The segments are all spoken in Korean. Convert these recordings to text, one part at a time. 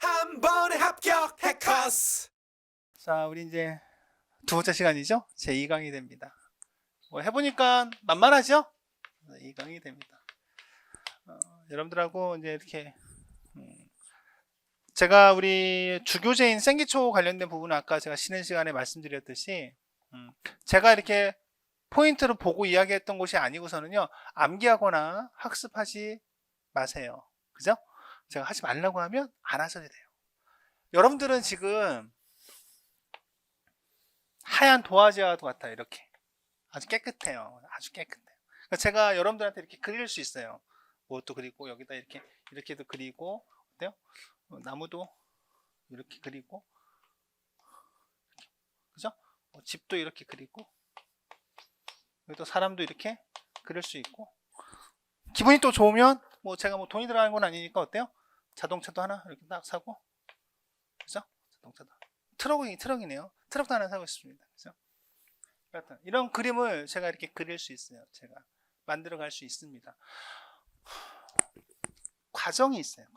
한 번에 합격 해커스. 자, 우리 이제 두 번째 시간이죠? 제 2강이 됩니다. 뭐 해보니까 만만하죠? 2강이 됩니다. 여러분들하고 이제 이렇게 제가 우리 주교제인 생기초 관련된 부분은 아까 제가 쉬는 시간에 말씀드렸듯이 제가 이렇게 포인트를 보고 이야기했던 것이 아니고서는요, 암기하거나 학습하지 마세요. 그죠? 제가 하지 말라고 하면 안 하셔도 돼요. 여러분들은 지금 하얀 도화지와 같아요. 이렇게 아주 깨끗해요. 아주 깨끗해요. 그러니까 제가 여러분들한테 이렇게 그릴 수 있어요. 무엇도 그리고 여기다 이렇게도 그리고, 어때요? 나무도 이렇게 그리고, 그죠? 집도 이렇게 그리고, 여기도 사람도 이렇게 그릴 수 있고, 기분이 또 좋으면 뭐 제가 뭐 돈이 들어가는 건 아니니까 어때요? 자동차도 하나 이렇게 딱 사고, 그죠? 자동차도 트럭이네요. 트럭도 하나 사고 싶습니다. 그죠? 이런 그림을 제가 이렇게 그릴 수 있어요. 제가 만들어 갈 수 있습니다. 과정이 있어요.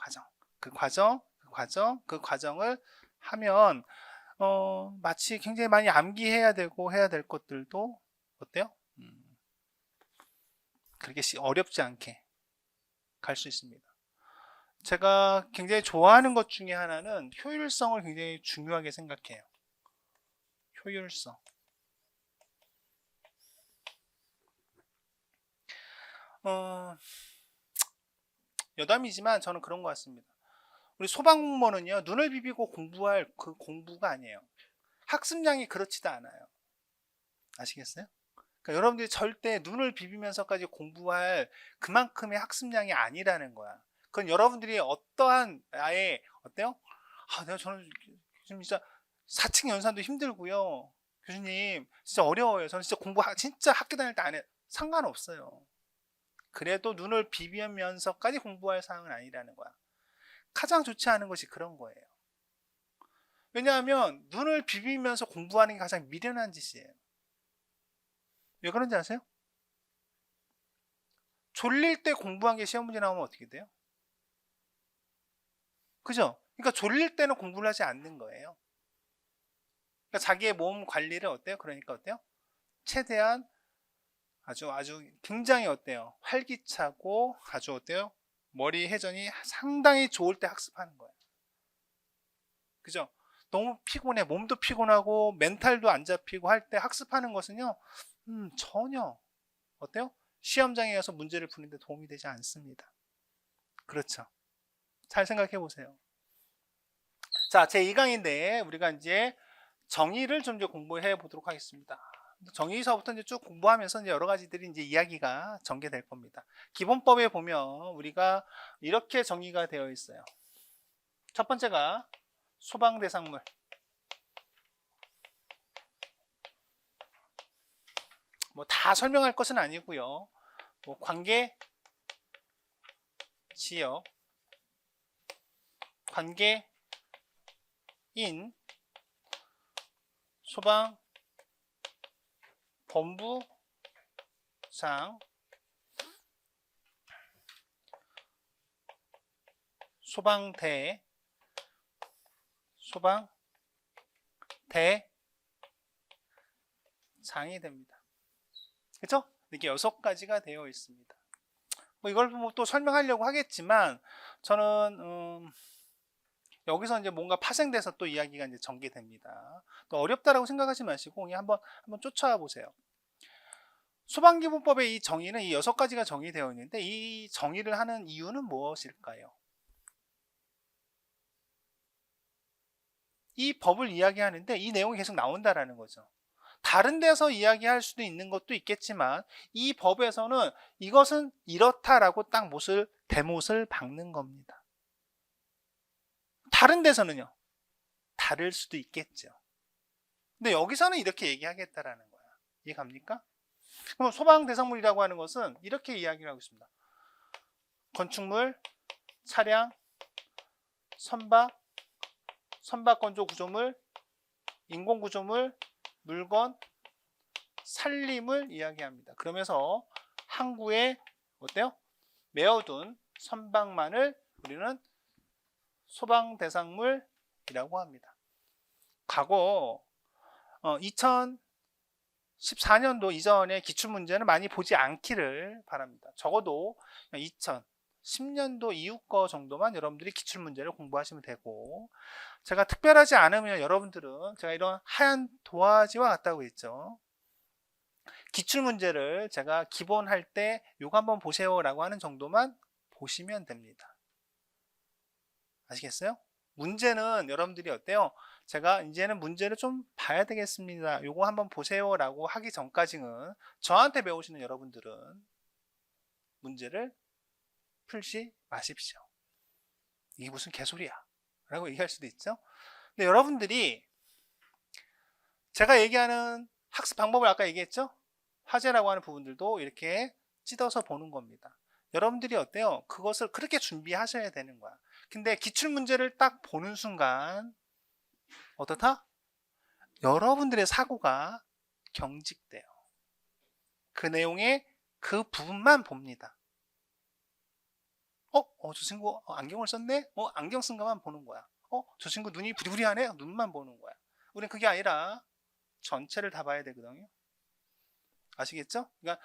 그 과정을 하면 마치 굉장히 많이 암기해야 되고 해야 될 것들도 어때요? 그렇게 어렵지 않게 갈 수 있습니다. 제가 굉장히 좋아하는 것 중에 하나는 효율성을 굉장히 중요하게 생각해요. 효율성. 여담이지만 저는 그런 것 같습니다. 우리 소방공무원은요, 눈을 비비고 공부할 그 공부가 아니에요. 학습량이 그렇지도 않아요. 아시겠어요? 그러니까 여러분들이 절대 눈을 비비면서까지 공부할 그만큼의 학습량이 아니라는 거야. 그건 여러분들이 어떠한 아예 어때요? 저는 지금 진짜 4층 연산도 힘들고요. 교수님 진짜 어려워요. 저는 진짜 진짜 학교 다닐 때 안 해. 상관없어요. 그래도 눈을 비비면서까지 공부할 사항은 아니라는 거야. 가장 좋지 않은 것이 그런 거예요. 왜냐하면 눈을 비비면서 공부하는 게 가장 미련한 짓이에요. 왜 그런지 아세요? 졸릴 때 공부한 게 시험 문제 나오면 어떻게 돼요? 그죠? 그러니까 졸릴 때는 공부를 하지 않는 거예요. 그러니까 자기의 몸 관리를 어때요? 그러니까 어때요? 최대한 아주 굉장히 어때요? 활기차고 아주 어때요? 머리 회전이 상당히 좋을 때 학습하는 거예요. 그죠? 너무 피곤해. 몸도 피곤하고 멘탈도 안 잡히고 할 때 학습하는 것은요, 전혀 어때요? 시험장에 가서 문제를 푸는데 도움이 되지 않습니다. 그렇죠? 잘 생각해 보세요. 자, 제 2강인데 우리가 이제 정의를 좀 이제 공부해 보도록 하겠습니다. 정의서부터 이제 쭉 공부하면서 이제 여러 가지들이 이제 이야기가 전개될 겁니다. 기본법에 보면 우리가 이렇게 정의가 되어 있어요. 첫 번째가 소방 대상물. 뭐 다 설명할 것은 아니고요. 뭐 관계, 지역, 관계인, 소방, 본부장, 소방대, 소방대장이 됩니다. 그렇죠? 이렇게 6가지가 되어 있습니다. 뭐 이걸 뭐 또 설명하려고 하겠지만 저는 여기서 이제 뭔가 파생돼서 또 이야기가 이제 전개됩니다. 또 어렵다라고 생각하지 마시고 그냥 한번 쫓아와 보세요. 소방기본법의 이 정의는 이 6가지가 정의되어 있는데 이 정의를 하는 이유는 무엇일까요? 이 법을 이야기하는데 이 내용이 계속 나온다라는 거죠. 다른 데서 이야기할 수도 있는 것도 있겠지만 이 법에서는 이것은 이렇다라고 딱 대못을 박는 겁니다. 다른 데서는요, 다를 수도 있겠죠. 근데 여기서는 이렇게 얘기하겠다라는 거야. 이해 갑니까? 그럼 소방 대상물이라고 하는 것은 이렇게 이야기를 하고 있습니다. 건축물, 차량, 선박 건조 구조물, 인공 구조물, 물건, 살림을 이야기합니다. 그러면서 항구에 어때요? 메어둔 선박만을 우리는 소방대상물이라고 합니다. 과거 2014년도 이전의 기출문제는 많이 보지 않기를 바랍니다. 적어도 2010년도 이후 거 정도만 여러분들이 기출문제를 공부하시면 되고, 제가 특별하지 않으면 여러분들은 제가 이런 하얀 도화지와 같다고 했죠. 기출문제를 제가 기본 할 때 요거 한번 보세요 라고 하는 정도만 보시면 됩니다. 아시겠어요? 문제는 여러분들이 어때요? 제가 이제는 문제를 좀 봐야 되겠습니다, 요거 한번 보세요 라고 하기 전까지는 저한테 배우시는 여러분들은 문제를 풀지 마십시오. 이게 무슨 개소리야 라고 얘기할 수도 있죠. 근데 여러분들이 제가 얘기하는 학습 방법을 아까 얘기했죠? 화제라고 하는 부분들도 이렇게 찢어서 보는 겁니다. 여러분들이 어때요? 그것을 그렇게 준비하셔야 되는 거야. 근데 기출문제를 딱 보는 순간 어떻다? 여러분들의 사고가 경직돼요. 그 내용의 그 부분만 봅니다. 저 친구 안경을 썼네? 안경 쓴 것만 보는 거야. 저 친구 눈이 부리부리하네? 눈만 보는 거야. 우리는 그게 아니라 전체를 다 봐야 되거든요. 아시겠죠? 그러니까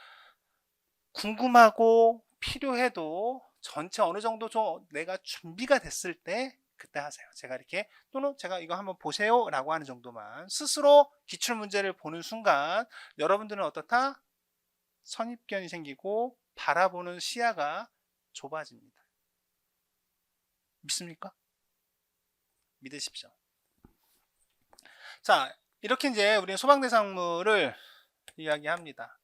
궁금하고 필요해도 전체 어느 정도 좀 내가 준비가 됐을 때 그때 하세요. 제가 이렇게, 또는 제가 이거 한번 보세요 라고 하는 정도만, 스스로 기출문제를 보는 순간 여러분들은 어떻다? 선입견이 생기고 바라보는 시야가 좁아집니다. 믿습니까? 믿으십시오. 자, 이렇게 이제 우리는 소방대상물을 이야기합니다.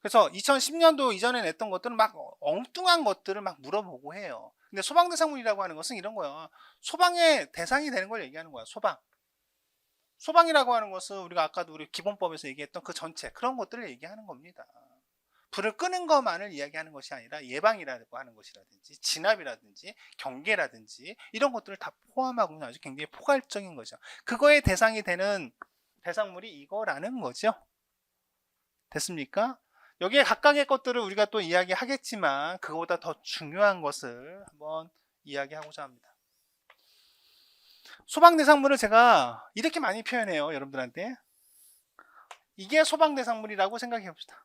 그래서 2010년도 이전에 냈던 것들은 막 엉뚱한 것들을 막 물어보고 해요. 근데 소방대상물이라고 하는 것은 이런 거예요. 소방의 대상이 되는 걸 얘기하는 거야. 소방이라고 하는 것은 우리가 아까도 우리 기본법에서 얘기했던 그 전체, 그런 것들을 얘기하는 겁니다. 불을 끄는 것만을 이야기하는 것이 아니라 예방이라고 하는 것이라든지 진압이라든지 경계라든지 이런 것들을 다 포함하고 있는 아주 굉장히 포괄적인 거죠. 그거의 대상이 되는 대상물이 이거라는 거죠. 됐습니까? 여기에 각각의 것들을 우리가 또 이야기하겠지만 그거보다 더 중요한 것을 한번 이야기하고자 합니다. 소방대상물을 제가 이렇게 많이 표현해요, 여러분들한테. 이게 소방대상물이라고 생각해 봅시다.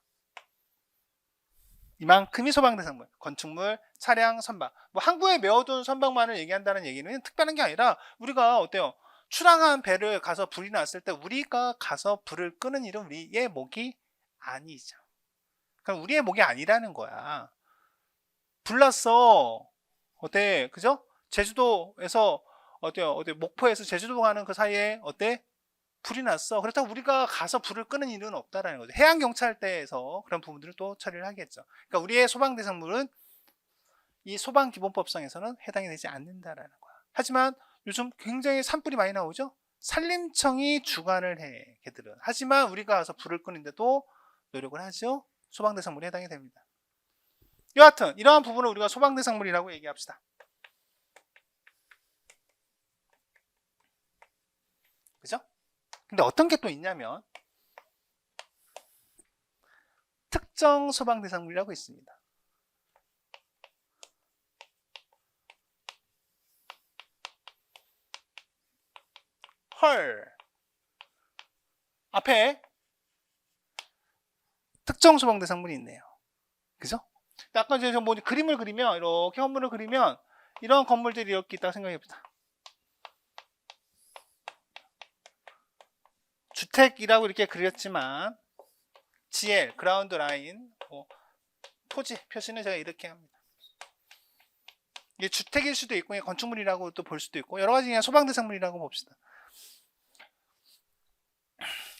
이만큼이 소방대상물, 건축물, 차량, 선박. 뭐 항구에 메어둔 선박만을 얘기한다는 얘기는 특별한 게 아니라, 우리가 어때요? 출항한 배를 가서 불이 났을 때 우리가 가서 불을 끄는 일은 우리의 목이 아니죠. 그럼 우리의 목이 아니라는 거야. 불났어. 어때? 그죠? 제주도에서 어때요? 목포에서 제주도 가는 그 사이에 어때? 불이 났어. 그렇다고 우리가 가서 불을 끄는 일은 없다라는 거죠. 해양경찰대에서 그런 부분들을 또 처리를 하겠죠. 그러니까 우리의 소방대상물은 이 소방기본법상에서는 해당이 되지 않는다라는 거야. 하지만 요즘 굉장히 산불이 많이 나오죠? 산림청이 주관을 해, 걔들은. 하지만 우리가 가서 불을 끄는데도 노력을 하죠? 소방대상물에 해당이 됩니다. 여하튼 이러한 부분을 우리가 소방대상물이라고 얘기합시다. 그죠? 근데 어떤 게 또 있냐면 특정 소방대상물이라고 있습니다. 헐, 앞에 특정 소방대상물이 있네요. 그죠? 아까 이제 뭐 그림을 그리면, 이렇게 건물을 그리면 이런 건물들이 이렇게 있다고 생각해봅시다. 주택이라고 이렇게 그렸지만 GL, 그라운드 라인, 토지 표시는 제가 이렇게 합니다. 이게 주택일 수도 있고 건축물이라고 또 볼 수도 있고 여러 가지 그냥 소방대상물이라고 봅시다.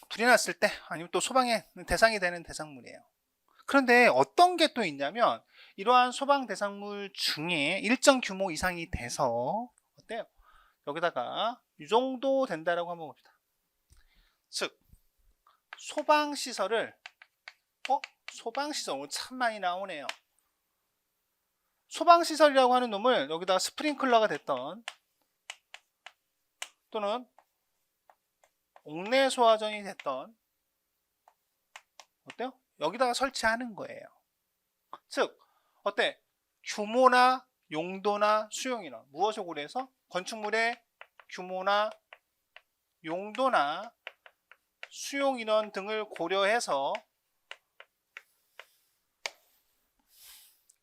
불이 났을 때 아니면 또 소방의 대상이 되는 대상물이에요. 그런데 어떤 게 또 있냐면 이러한 소방대상물 중에 일정 규모 이상이 돼서 어때요? 여기다가 이 정도 된다라고 한번 봅시다. 즉 소방시설을 소방시설 오늘 참 많이 나오네요. 소방시설이라고 하는 놈을 여기다가 스프링클러가 됐던 또는 옥내 소화전이 됐던 어때요? 여기다가 설치하는 거예요. 즉 어때? 규모나 용도나 수용이나 무엇을 고려해서 건축물의 규모나 용도나 수용 인원 등을 고려해서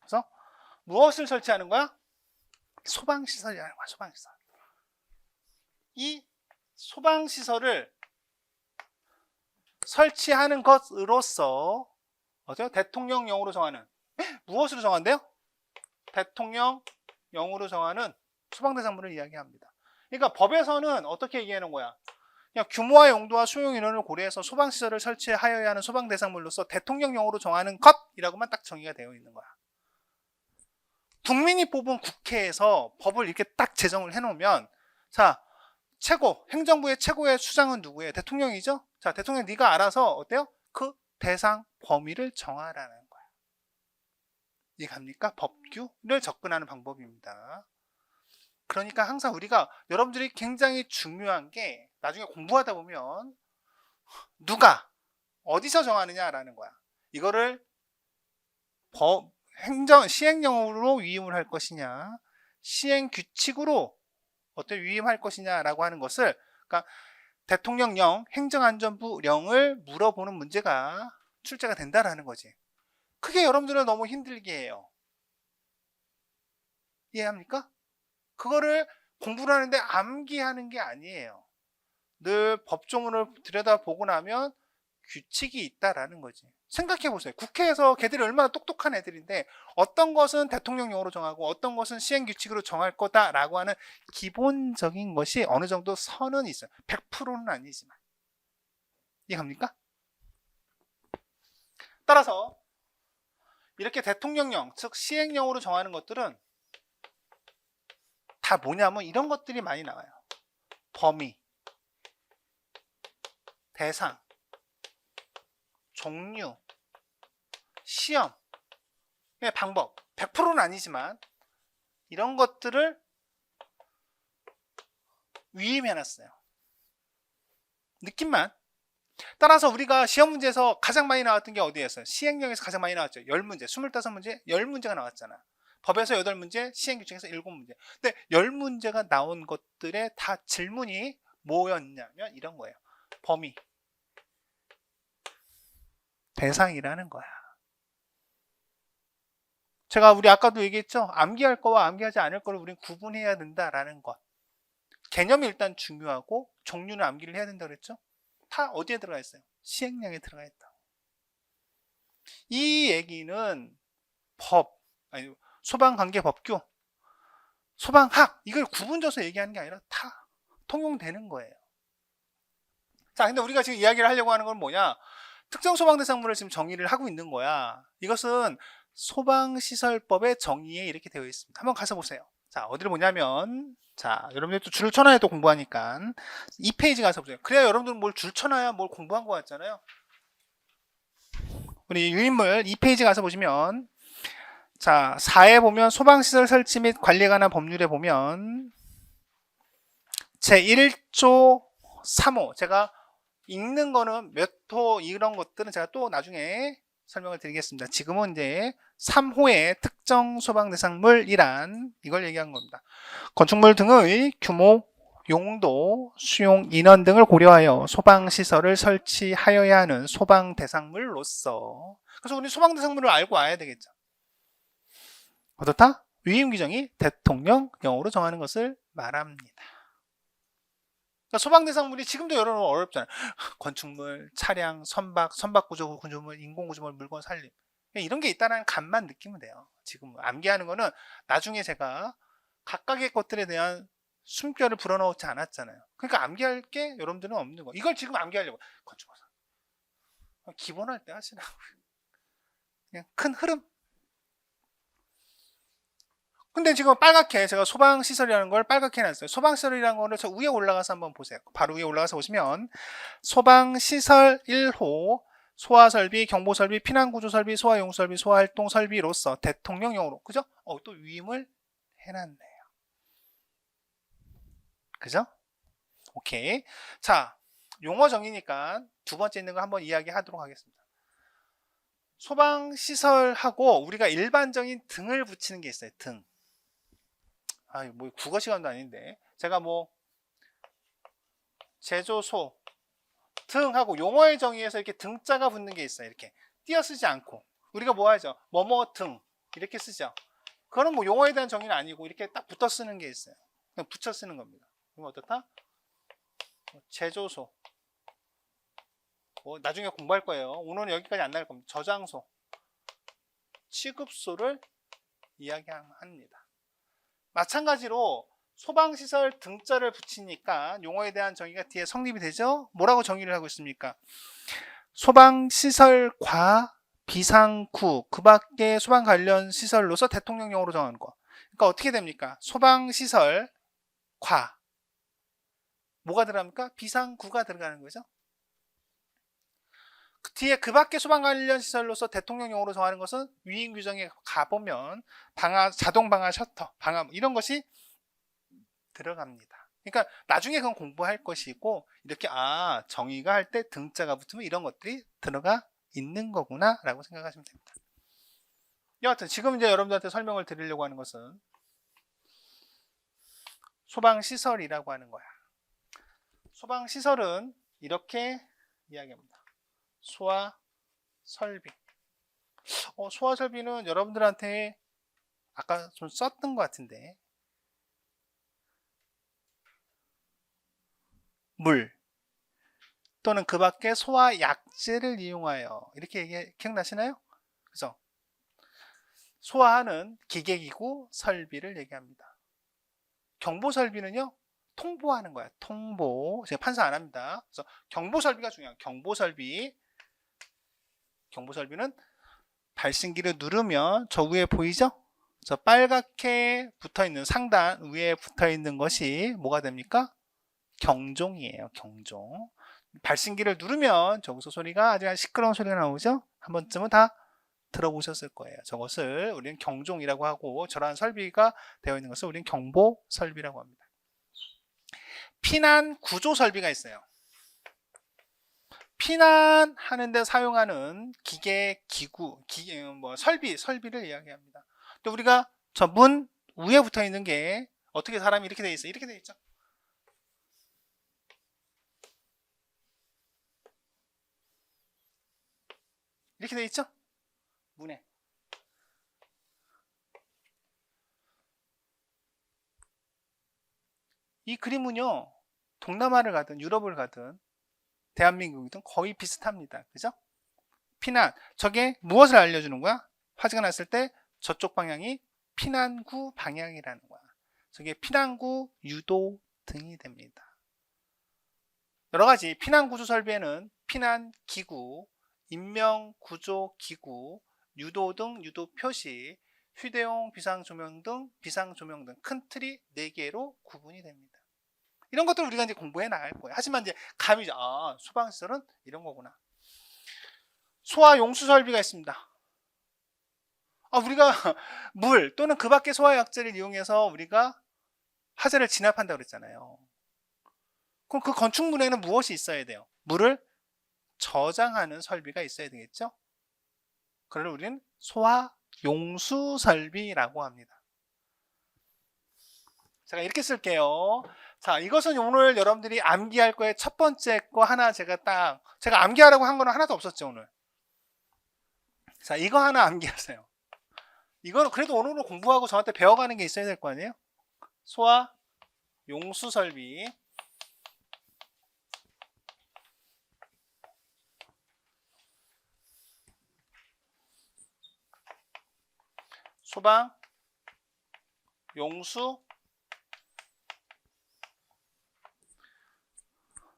그래서 무엇을 설치하는 거야? 소방시설이라는 거야. 소방시설. 이 소방시설을 설치하는 것으로서 어때요? 대통령령으로 정하는 무엇으로 정한대요? 대통령령으로 정하는 소방대상물을 이야기합니다. 그러니까 법에서는 어떻게 얘기하는 거야? 그냥 규모와 용도와 수용 인원을 고려해서 소방시설을 설치하여야 하는 소방대상물로서 대통령령으로 정하는 것이라고만 딱 정의가 되어 있는 거야. 국민이 뽑은 국회에서 법을 이렇게 딱 제정을 해놓으면 자 행정부의 최고의 수장은 누구예요? 대통령이죠? 자, 대통령 네가 알아서 어때요? 그 대상 범위를 정하라는 거야. 이해갑니까? 법규를 접근하는 방법입니다. 그러니까 항상 우리가 여러분들이 굉장히 중요한 게 나중에 공부하다 보면 누가 어디서 정하느냐라는 거야. 이거를 시행령으로 위임을 할 것이냐, 시행규칙으로 어떻게 위임할 것이냐라고 하는 것을 그러니까 대통령령, 행정안전부령을 물어보는 문제가 출제가 된다라는 거지. 그게 여러분들은 너무 힘들게 해요. 이해합니까? 그거를 공부를 하는데 암기하는 게 아니에요. 늘 법조문을 들여다보고 나면 규칙이 있다라는 거지. 생각해 보세요. 국회에서 걔들이 얼마나 똑똑한 애들인데 어떤 것은 대통령령으로 정하고 어떤 것은 시행규칙으로 정할 거다라고 하는 기본적인 것이 어느 정도 선은 있어요. 100%는 아니지만. 이해갑니까? 따라서 이렇게 대통령령, 즉 시행령으로 정하는 것들은 다 뭐냐면 이런 것들이 많이 나와요. 범위, 대상, 종류, 시험, 방법 100%는 아니지만 이런 것들을 위임해놨어요. 느낌만. 따라서 우리가 시험 문제에서 가장 많이 나왔던 게 어디였어요? 시행령에서 가장 많이 나왔죠. 10문제, 25문제, 10문제가 나왔잖아. 법에서 8문제, 시행규칙에서 7문제. 근데 10문제가 나온 것들의 다 질문이 뭐였냐면 이런 거예요. 범위, 대상이라는 거야. 우리 아까도 얘기했죠. 암기할 거와 암기하지 않을 거를 우리는 구분해야 된다라는 것. 개념이 일단 중요하고 종류는 암기를 해야 된다고 그랬죠. 다 어디에 들어가 있어요? 시행령에 들어가 있다. 이 얘기는 소방관계법규, 소방학 이걸 구분져서 얘기하는 게 아니라 다 통용되는 거예요. 자, 근데 우리가 지금 이야기를 하려고 하는 건 뭐냐? 특정 소방대상물을 지금 정의를 하고 있는 거야. 이것은 소방시설법의 정의에 이렇게 되어 있습니다. 한번 가서 보세요. 자, 어디를 보냐면 자, 여러분들 또 줄 쳐놔야 또 공부하니까 이 페이지 가서 보세요. 그래야 여러분들은 뭘 줄 쳐놔야 뭘 공부한 것 같잖아요. 우리 유인물 2페이지 가서 보시면 자, 4에 보면 소방시설 설치 및 관리에 관한 법률에 보면 제1조 3호 제가 읽는 거는 몇 호 이런 것들은 제가 또 나중에 설명을 드리겠습니다. 지금은 이제 3호의 특정 소방대상물이란 이걸 얘기한 겁니다. 건축물 등의 규모, 용도, 수용, 인원 등을 고려하여 소방시설을 설치하여야 하는 소방대상물로서 그래서 우리 소방대상물을 알고 와야 되겠죠. 어떻다? 위임 규정이 대통령령으로 정하는 것을 말합니다. 그러니까 소방대상물이 지금도 여러분 어렵잖아요. 건축물, 차량, 선박구조 구조물, 인공구조물, 물건 살림 이런 게 있다는 감만 느끼면 돼요. 지금 암기하는 거는 나중에 제가 각각의 것들에 대한 숨결을 불어넣지 않았잖아요. 그러니까 암기할 게 여러분들은 없는 거. 이걸 지금 암기하려고 건축사 기본할 때 하시라고요. 그냥 큰 흐름. 근데 지금 빨갛게 제가 소방시설이라는 걸 빨갛게 해놨어요. 소방시설이라는 거를 저 위에 올라가서 한번 보세요. 바로 위에 올라가서 보시면 소방시설 1호 소화설비, 경보설비, 피난구조설비, 소화용설비, 소화활동설비로서 대통령령으로 그죠? 또 위임을 해놨네요. 그죠? 오케이. 자, 용어 정의니까 두 번째 있는 거 한번 이야기하도록 하겠습니다. 소방시설하고 우리가 일반적인 등을 붙이는 게 있어요. 등. 뭐 국어 시간도 아닌데 제가 뭐 제조소 등하고 용어의 정의에서 이렇게 등자가 붙는 게 있어요. 이렇게 띄어 쓰지 않고 우리가 뭐 하죠? 뭐뭐 등 이렇게 쓰죠. 그거는 뭐 용어에 대한 정의는 아니고 이렇게 딱 붙어 쓰는 게 있어요. 그냥 붙여 쓰는 겁니다. 그럼 어떻다? 제조소 뭐 나중에 공부할 거예요. 오늘은 여기까지 안 나갈 겁니다. 저장소, 취급소를 이야기합니다. 마찬가지로 소방시설 등자를 붙이니까 용어에 대한 정의가 뒤에 성립이 되죠? 뭐라고 정의를 하고 있습니까? 소방시설과 비상구, 그 밖에 소방 관련 시설로서 대통령령으로 정하는 거. 그러니까 어떻게 됩니까? 소방시설과 뭐가 들어갑니까? 비상구가 들어가는 거죠. 그 뒤에 그 밖에 소방 관련 시설로서 대통령령으로 정하는 것은 위임 규정에 가보면 방화, 자동 방화 셔터, 방화 이런 것이 들어갑니다. 그러니까 나중에 그건 공부할 것이고 이렇게 정의가 할 때 등자가 붙으면 이런 것들이 들어가 있는 거구나 라고 생각하시면 됩니다. 여하튼 지금 이제 여러분들한테 설명을 드리려고 하는 것은 소방시설이라고 하는 거야. 소방시설은 이렇게 이야기합니다. 소화설비. 소화설비는 여러분들한테 아까 좀 썼던 것 같은데 물 또는 그 밖에 소화약재를 이용하여 이렇게 기억나시나요? 그죠? 소화하는 기계기구 설비를 얘기합니다. 경보설비는요 통보하는 거야. 통보. 제가 판사 안 합니다. 그래서 경보설비가 중요해요. 경보설비는 발신기를 누르면 저 위에 보이죠? 저 빨갛게 붙어있는 상단 위에 붙어있는 것이 뭐가 됩니까? 경종이에요. 경종. 발신기를 누르면 저기서 소리가 아주 시끄러운 소리가 나오죠? 한 번쯤은 다 들어보셨을 거예요. 저것을 우리는 경종이라고 하고 저러한 설비가 되어 있는 것을 우리는 경보 설비라고 합니다. 피난 구조 설비가 있어요. 피난하는 데 사용하는 기계, 기구, 설비를 이야기합니다. 또 우리가 저 문 위에 붙어 있는 게 어떻게 사람이 이렇게 돼 있어요? 이렇게 돼 있죠. 이렇게 돼 있죠? 문에. 이 그림은요, 동남아를 가든 유럽을 가든 대한민국이든 거의 비슷합니다. 그죠? 피난. 저게 무엇을 알려주는 거야? 화재가 났을 때 저쪽 방향이 피난구 방향이라는 거야. 저게 피난구 유도 등이 됩니다. 여러 가지 피난구조 설비에는 피난기구, 인명구조기구, 유도등, 유도표시, 휴대용 비상조명 등 큰 틀이 4개로 구분이 됩니다. 이런 것들 우리가 이제 공부해 나갈 거예요. 하지만 이제 감이 소방시설은 이런 거구나. 소화용수 설비가 있습니다. 우리가 물 또는 그 밖의 소화약재를 이용해서 우리가 화재를 진압한다고 그랬잖아요. 그럼 그 건축물에는 무엇이 있어야 돼요? 물을 저장하는 설비가 있어야 되겠죠? 그걸 우리는 소화용수 설비라고 합니다. 제가 이렇게 쓸게요. 자, 이것은 오늘 여러분들이 암기할 거에 첫 번째 거 하나 제가 암기하라고 한 거는 하나도 없었죠, 오늘. 자, 이거 하나 암기하세요. 이거는 그래도 오늘은 공부하고 저한테 배워가는 게 있어야 될 거 아니에요? 소화용수 설비. 소방 용수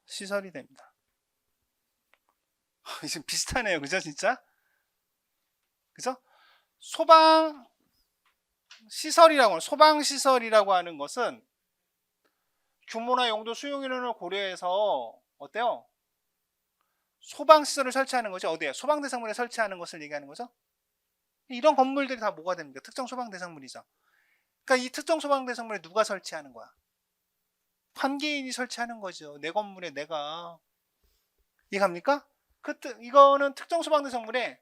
시설이 됩니다. 지금 비슷하네요. 그죠? 진짜? 그죠? 소방시설이라고 하는 것은 규모나 용도 수용 인원을 고려해서 어때요? 소방시설을 설치하는 거죠. 어디에? 소방대상물에 설치하는 것을 얘기하는 거죠. 이런 건물들이 다 뭐가 됩니까? 특정 소방대상물이죠. 그러니까 이 특정 소방대상물에 누가 설치하는 거야? 관계인이 설치하는 거죠. 내 건물에 내가. 이해갑니까? 이거는 특정 소방대상물에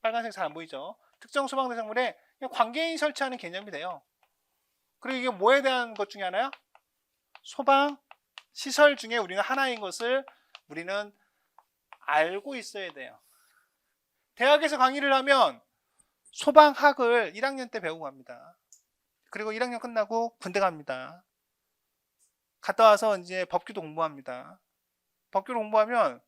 빨간색 잘 안 보이죠? 특정 소방대상물에 그냥 관계인이 설치하는 개념이 돼요. 그리고 이게 뭐에 대한 것 중에 하나야? 소방 시설 중에 우리는 하나인 것을 우리는 알고 있어야 돼요. 대학에서 강의를 하면 소방학을 1학년 때 배우고 갑니다. 그리고 1학년 끝나고 군대 갑니다. 갔다 와서 이제 법규도 공부합니다. 법규를 공부하면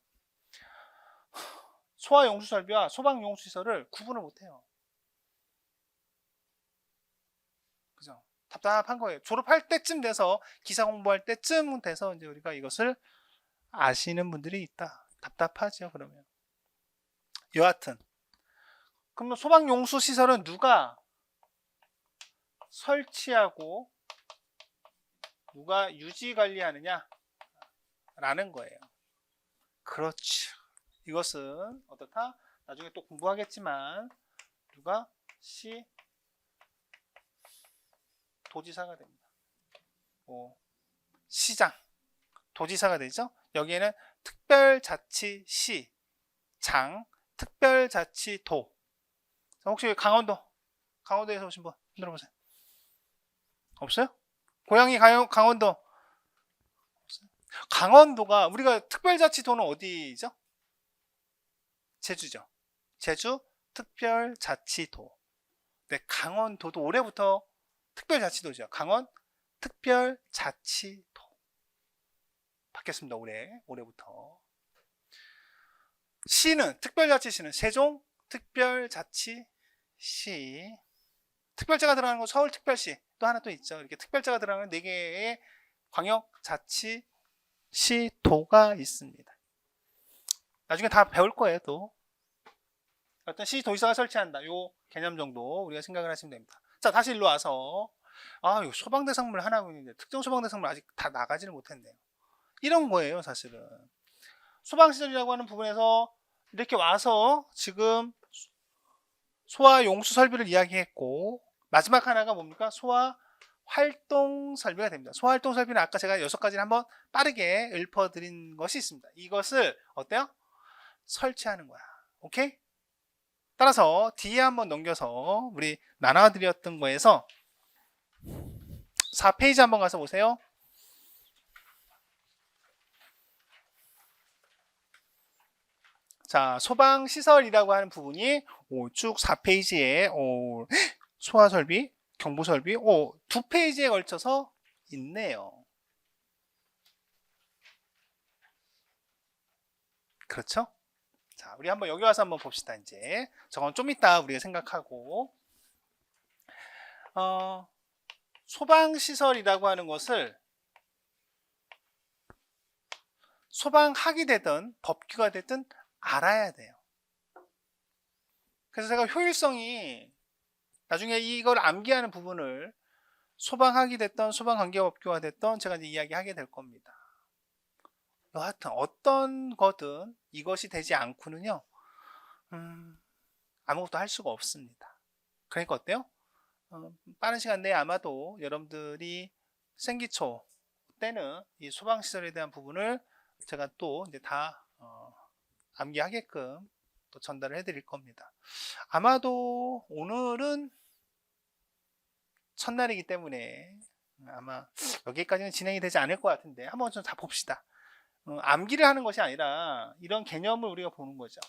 소화용수설비와 소방용수시설을 구분을 못해요. 그죠? 답답한 거예요. 졸업할 때쯤 돼서 기사 공부할 때쯤 돼서 이제 우리가 이것을 아시는 분들이 있다. 답답하죠. 그러면 여하튼 그러면 소방용수시설은 누가 설치하고 누가 유지관리하느냐 라는 거예요. 그렇죠. 이것은 어떻다? 나중에 또 공부하겠지만 누가 도지사가 됩니다. 시장, 도지사가 되죠. 여기에는 특별자치시, 장, 특별자치도. 혹시 강원도에서 오신 분 들어보세요. 없어요? 고향이 강원도. 강원도가 우리가 특별자치도는 어디죠? 제주죠. 제주 특별자치도. 네, 강원도도 올해부터 특별자치도죠. 강원 특별자치도 바뀌었습니다. 올해부터. 시는 특별자치시는 세종 특별자치시. 특별자가 들어가는 건 서울특별시 또 하나 또 있죠. 이렇게 특별자가 들어가는 4개의 광역자치시도가 있습니다. 나중에 다 배울 거예요. 또 어떤 시도지사가 설치한다. 요 개념 정도 우리가 생각을 하시면 됩니다. 자, 다시 일로 와서 이거 소방대상물 하나고 있는데 특정 소방대상물 아직 다 나가지를 못했네요. 이런 거예요. 사실은 소방시설이라고 하는 부분에서 이렇게 와서 지금 소화용수 설비를 이야기했고 마지막 하나가 뭡니까? 소화활동 설비가 됩니다. 소화활동 설비는 아까 제가 6가지를 한번 빠르게 읊어드린 것이 있습니다. 이것을 어때요? 설치하는 거야. 오케이? 따라서 뒤에 한번 넘겨서 우리 나눠드렸던 거에서 4페이지 한번 가서 보세요. 자, 소방시설이라고 하는 부분이 쭉 4페이지에 소화설비, 경보설비 2페이지에 걸쳐서 있네요. 그렇죠? 자, 우리 한번 여기 와서 한번 봅시다. 이제 저건 좀 이따 우리가 생각하고 소방시설이라고 하는 것을 소방학이 되든 법규가 되든 알아야 돼요. 그래서 제가 효율성이 나중에 이걸 암기하는 부분을 소방학이 됐던 소방관계법규가 됐던 제가 이제 이야기하게 될 겁니다. 여하튼 어떤 거든 이것이 되지 않고는요 아무것도 할 수가 없습니다. 그러니까 어때요? 빠른 시간 내에 아마도 여러분들이 생기초 때는 이 소방시설에 대한 부분을 제가 또 이제 다 암기하게끔 또 전달을 해드릴 겁니다. 아마도 오늘은 첫날이기 때문에 아마 여기까지는 진행이 되지 않을 것 같은데 한번 좀 다 봅시다. 암기를 하는 것이 아니라 이런 개념을 우리가 보는 거죠.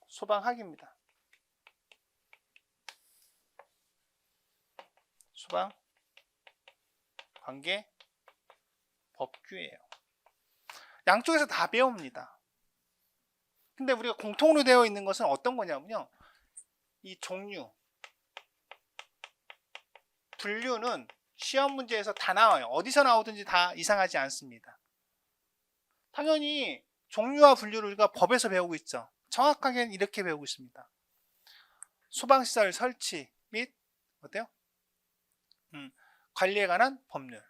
소방학입니다. 소방 관계 법규예요. 양쪽에서 다 배웁니다. 근데 우리가 공통으로 되어 있는 것은 어떤 거냐면요. 이 종류, 분류는 시험 문제에서 다 나와요. 어디서 나오든지 다 이상하지 않습니다. 당연히 종류와 분류를 우리가 법에서 배우고 있죠. 정확하게는 이렇게 배우고 있습니다. 소방시설 설치 및 어때요? 관리에 관한 법률.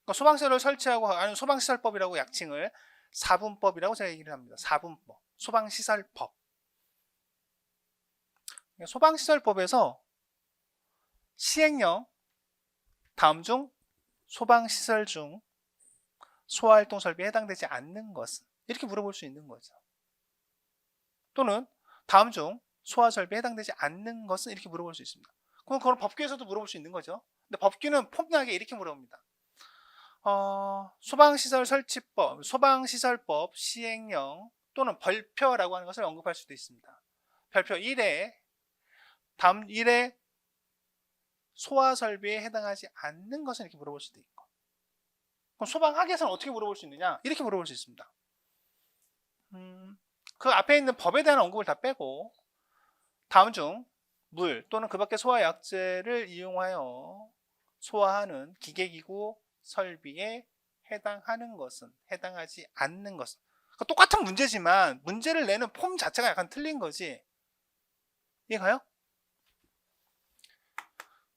그러니까 소방시설을 설치하고 하는 소방시설법이라고 약칭을 4분법이라고 제가 얘기를 합니다. 4분법. 소방시설법. 소방시설법에서 시행령 다음 중 소방시설 중 소화활동 설비에 해당되지 않는 것은 이렇게 물어볼 수 있는 거죠. 또는 다음 중 소화설비에 해당되지 않는 것은 이렇게 물어볼 수 있습니다. 그럼 그건 법규에서도 물어볼 수 있는 거죠. 근데 법규는 폼나게 이렇게 물어봅니다. 소방시설 설치법, 소방시설법 시행령 또는 별표라고 하는 것을 언급할 수도 있습니다. 별표 1에 다음 1에 소화설비에 해당하지 않는 것은 이렇게 물어볼 수도 있고, 그럼 소방학에서는 어떻게 물어볼 수 있느냐? 이렇게 물어볼 수 있습니다. 그 앞에 있는 법에 대한 언급을 다 빼고 다음 중 물 또는 그 밖의 소화약제를 이용하여 소화하는 기계기구 설비에 해당하는 것은, 해당하지 않는 것은. 그러니까 똑같은 문제지만 문제를 내는 폼 자체가 약간 틀린 거지. 이해가요?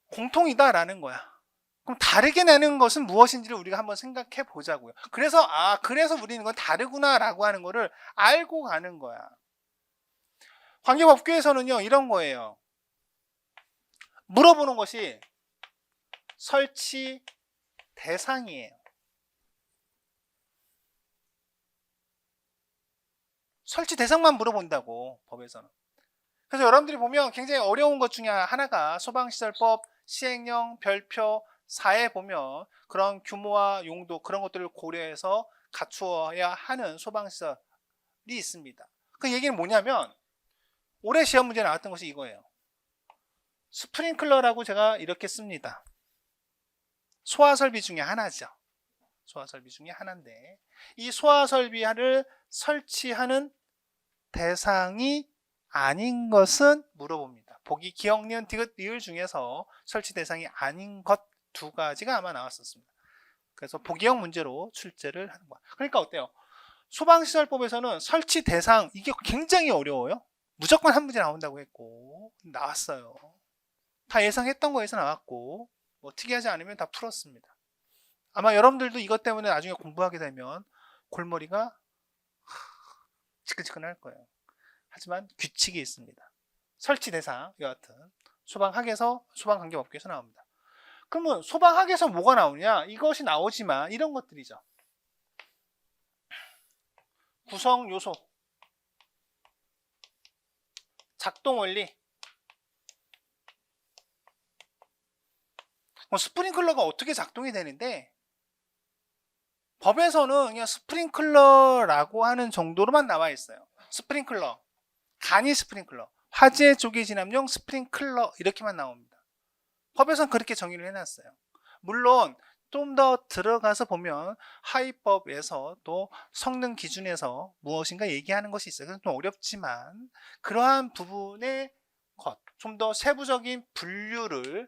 공통이다라는 거야. 그럼 다르게 내는 것은 무엇인지를 우리가 한번 생각해 보자고요. 그래서 그래서 우리는 건 다르구나라고 하는 거를 알고 가는 거야. 관계법규에서는요, 이런 거예요. 물어보는 것이 설치 대상이에요. 설치 대상만 물어본다고, 법에서는. 그래서 여러분들이 보면 굉장히 어려운 것 중에 하나가 소방시설법 시행령 별표 4에 보면 그런 규모와 용도, 그런 것들을 고려해서 갖추어야 하는 소방시설이 있습니다. 그 얘기는 뭐냐면 올해 시험 문제에 나왔던 것이 이거예요. 스프링클러라고 제가 이렇게 씁니다. 소화설비 중에 하나죠. 소화설비 중에 하나인데 이 소화설비를 설치하는 대상이 아닌 것은 물어봅니다. 보기 기억, 니은, 디귿, 리을 중에서 설치 대상이 아닌 것 두 가지가 아마 나왔었습니다. 그래서 보기형 문제로 출제를 하는 거야. 그러니까 어때요? 소방시설법에서는 설치 대상, 이게 굉장히 어려워요. 무조건 한 문제 나온다고 했고 나왔어요. 다 예상했던 거에서 나왔고 뭐 특이하지 않으면 다 풀었습니다. 아마 여러분들도 이것 때문에 나중에 공부하게 되면 골머리가 지끈지끈할 거예요. 하지만 규칙이 있습니다. 설치 대상, 여하튼 소방학에서, 소방관계법규에서 나옵니다. 그러면 소방학에서 뭐가 나오냐? 이것이 나오지만 이런 것들이죠. 구성 요소, 작동 원리. 스프링클러가 어떻게 작동이 되는데 법에서는 그냥 스프링클러라고 하는 정도로만 나와 있어요. 스프링클러, 간이 스프링클러, 화재 조기 진압용 스프링클러 이렇게만 나옵니다. 법에서는 그렇게 정의를 해놨어요. 물론 좀 더 들어가서 보면 하위법에서 또 성능 기준에서 무엇인가 얘기하는 것이 있어요. 그래서 좀 어렵지만 그러한 부분의 좀 더 세부적인 분류를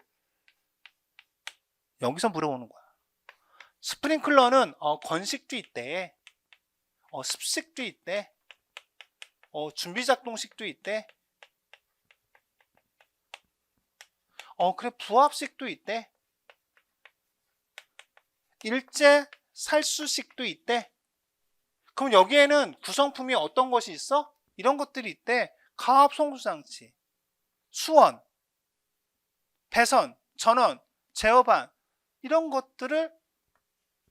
여기서 물어보는 거야. 스프링클러는 건식도 있대, 습식도 있대, 준비작동식도 있대, 그래 부합식도 있대, 일제 살수식도 있대. 그럼 여기에는 구성품이 어떤 것이 있어? 이런 것들이 있대. 가압 송수장치, 수원, 배선, 전원, 제어반 이런 것들을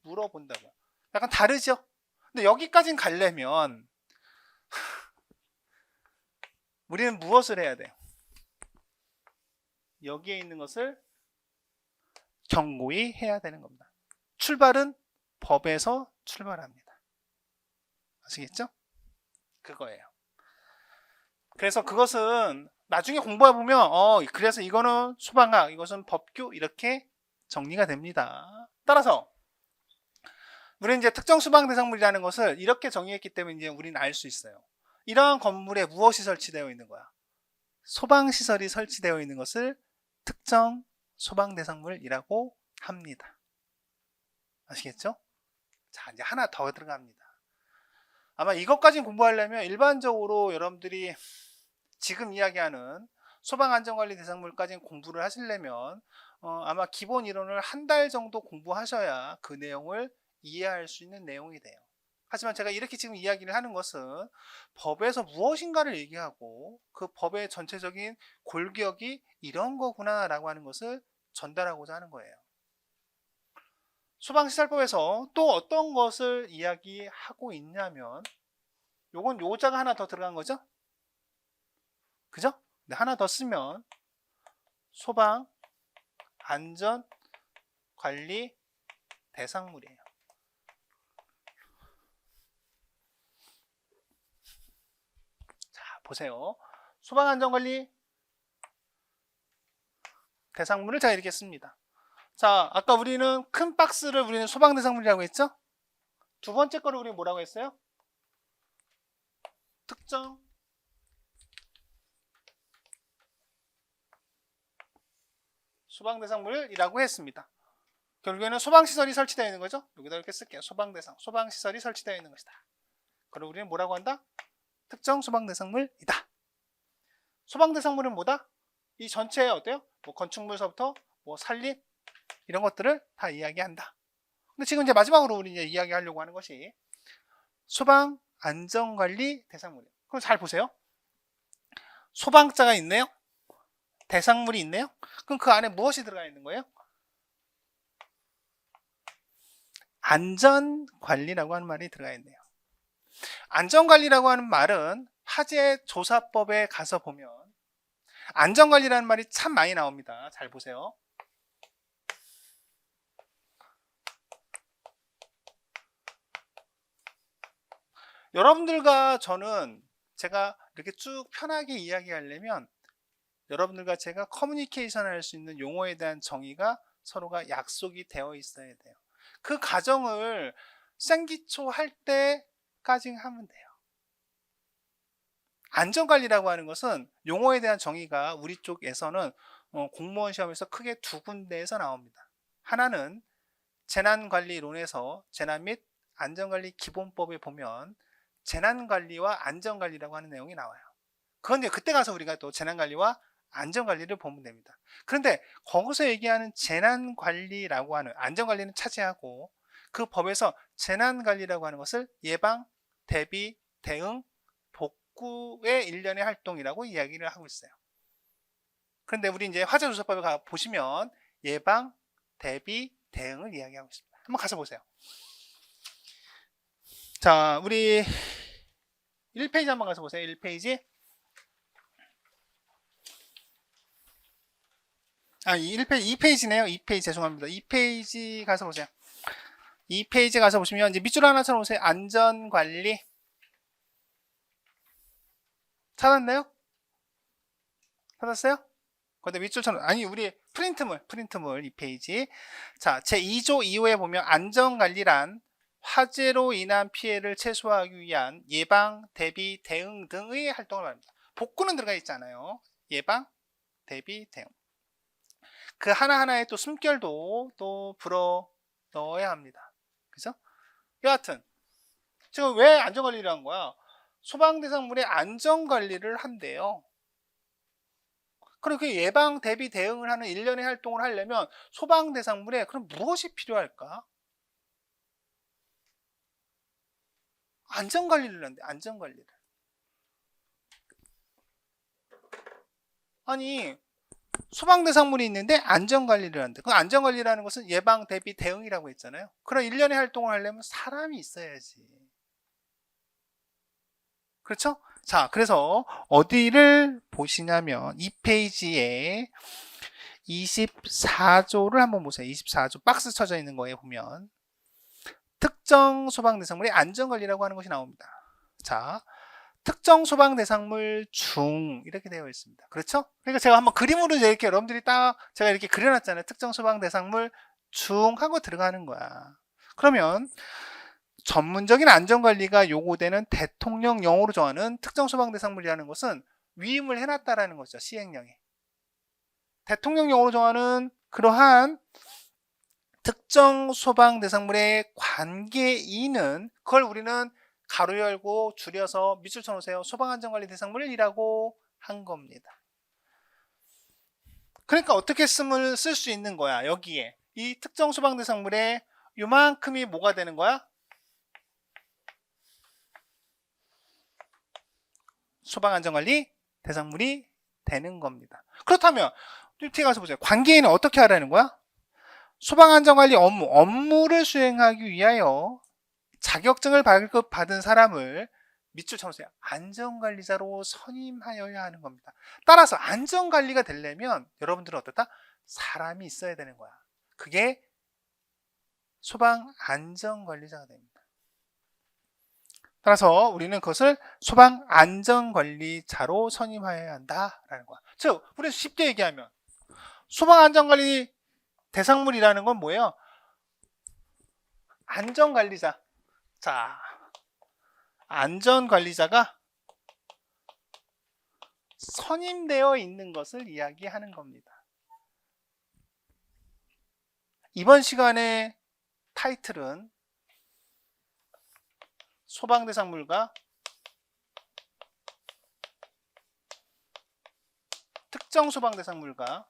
물어본다고. 약간 다르죠? 근데 여기까진 가려면 우리는 무엇을 해야 돼요? 여기에 있는 것을 경고히 해야 되는 겁니다. 출발은 법에서 출발합니다. 아시겠죠? 그거예요. 그래서 그것은 나중에 공부해보면 그래서 이거는 소방학, 이것은 법규 이렇게 정리가 됩니다. 따라서 우리는 이제 특정 소방 대상물이라는 것을 이렇게 정의했기 때문에 이제 우리는 알 수 있어요. 이러한 건물에 무엇이 설치되어 있는 거야? 소방시설이 설치되어 있는 것을 특정 소방 대상물이라고 합니다. 아시겠죠? 자, 이제 하나 더 들어갑니다. 아마 이것까지 공부하려면 일반적으로 여러분들이 지금 이야기하는 소방안전관리 대상물까지 공부를 하시려면 아마 기본 이론을 한 달 정도 공부하셔야 그 내용을 이해할 수 있는 내용이 돼요. 하지만 제가 이렇게 지금 이야기를 하는 것은 법에서 무엇인가를 얘기하고 그 법의 전체적인 골격이 이런 거구나 라고 하는 것을 전달하고자 하는 거예요. 소방시설법에서 또 어떤 것을 이야기하고 있냐면 요건 요자가 하나 더 들어간 거죠. 그죠? 근데 하나 더 쓰면 소방 안전 관리 대상물이에요. 자, 보세요. 소방 안전 관리 대상물을 자 이렇게 씁니다. 자, 아까 우리는 큰 박스를 우리는 소방 대상물이라고 했죠? 두 번째 거를 우리는 뭐라고 했어요? 특정 소방 대상물이라고 했습니다. 결국에는 소방시설이 설치되어 있는 거죠. 여기다 이렇게 쓸게요. 소방대상, 소방시설이 설치되어 있는 것이다. 그리고 우리는 뭐라고 한다? 특정 소방대상물이다. 소방대상물은 뭐다? 이 전체에 어때요? 뭐 건축물서부터 뭐 산림 이런 것들을 다 이야기한다. 근데 지금 이제 마지막으로 우리 이제 이야기하려고 하는 것이 소방 안전관리 대상물이에요. 그럼 잘 보세요. 소방자가 있네요. 대상물이 있네요. 그럼 그 안에 무엇이 들어가 있는 거예요? 안전관리라고 하는 말이 들어가 있네요. 안전관리라고 하는 말은 화재조사법에 가서 보면 안전관리라는 말이 참 많이 나옵니다. 잘 보세요. 여러분들과 저는 제가 이렇게 쭉 편하게 이야기하려면 여러분들과 제가 커뮤니케이션 할 수 있는 용어에 대한 정의가 서로가 약속이 되어 있어야 돼요. 그 과정을 생기초 할 때까지 하면 돼요. 안전관리라고 하는 것은 용어에 대한 정의가 우리 쪽에서는 공무원 시험에서 크게 두 군데에서 나옵니다. 하나는 재난관리론에서 재난 및 안전관리 기본법에 보면 재난관리와 안전관리라고 하는 내용이 나와요. 그런데 그때 가서 우리가 또 재난관리와 안전관리를 보면 됩니다. 그런데 거기서 얘기하는 재난관리라고 하는 안전관리는 차지하고 그 법에서 재난관리라고 하는 것을 예방, 대비, 대응, 복구의 일련의 활동이라고 이야기를 하고 있어요. 그런데 우리 이제 화재조사법에 가 보시면 예방, 대비, 대응을 이야기하고 있습니다. 한번 가서 보세요. 자, 우리 1페이지 한번 가서 보세요. 1페이지. 2페이지네요. 2페이지 죄송합니다. 2페이지 가서 보세요. 2페이지 가서 보시면 이제 밑줄 하나 쳐놓으세요. 안전관리. 찾았나요? 찾았어요? 근데 밑줄 쳐놓 아니 우리 프린트물 2페이지. 자, 제2조 2호에 보면 안전관리란 화재로 인한 피해를 최소화하기 위한 예방, 대비, 대응 등의 활동을 말합니다. 복구는 들어가 있잖아요. 예방, 대비, 대응. 그 하나하나의 또 숨결도 또 불어 넣어야 합니다. 그죠? 여하튼 지금 왜 안전관리를 한 거야? 소방대상물의 안전관리를 한대요. 그리고 그 예방, 대비, 대응을 하는 일련의 활동을 하려면 소방대상물에 그럼 무엇이 필요할까? 안전관리를 한대. 안전관리를. 아니 소방대상물이 있는데 안전관리를 한대. 그 안전관리라는 것은 예방, 대비, 대응이라고 했잖아요. 그런 일련의 활동을 하려면 사람이 있어야지. 그렇죠? 자, 그래서 어디를 보시냐면 이 페이지에 24조를 한번 보세요. 24조 박스 쳐져 있는 거에 보면 특정 소방대상물의 안전관리라고 하는 것이 나옵니다. 자, 특정 소방대상물 중 이렇게 되어 있습니다. 그렇죠? 그러니까 제가 한번 그림으로 이렇게 여러분들이 딱 제가 이렇게 그려놨잖아요. 특정 소방대상물 중 하고 들어가는 거야. 그러면 전문적인 안전관리가 요구되는 대통령령으로 정하는 특정 소방대상물이라는 것은 위임을 해놨다라는 거죠. 시행령에. 대통령령으로 정하는 그러한 특정 소방대상물의 관계인은 그걸 우리는 가로 열고 줄여서 밑줄 쳐놓으세요. 소방안전관리 대상물이라고 한 겁니다. 그러니까 어떻게 쓸 수 있는 거야? 여기에 이 특정 소방대상물의 요만큼이 뭐가 되는 거야? 소방안전관리 대상물이 되는 겁니다. 그렇다면 뒤에 가서 보세요. 관계인은 어떻게 하라는 거야? 소방안전관리 업무를 수행하기 위하여 자격증을 발급받은 사람을 밑줄 쳐보세요. 안전관리자로 선임하여야 하는 겁니다. 따라서 안전관리가 되려면 여러분들은 어떻다? 사람이 있어야 되는 거야. 그게 소방안전관리자가 됩니다. 따라서 우리는 그것을 소방안전관리자로 선임하여야 한다라는 거야. 즉, 우리는 쉽게 얘기하면 소방안전관리 대상물이라는 건 뭐예요? 안전관리자. 자, 안전관리자가 선임되어 있는 것을 이야기하는 겁니다. 이번 시간의 타이틀은 소방대상물과 특정 소방대상물과,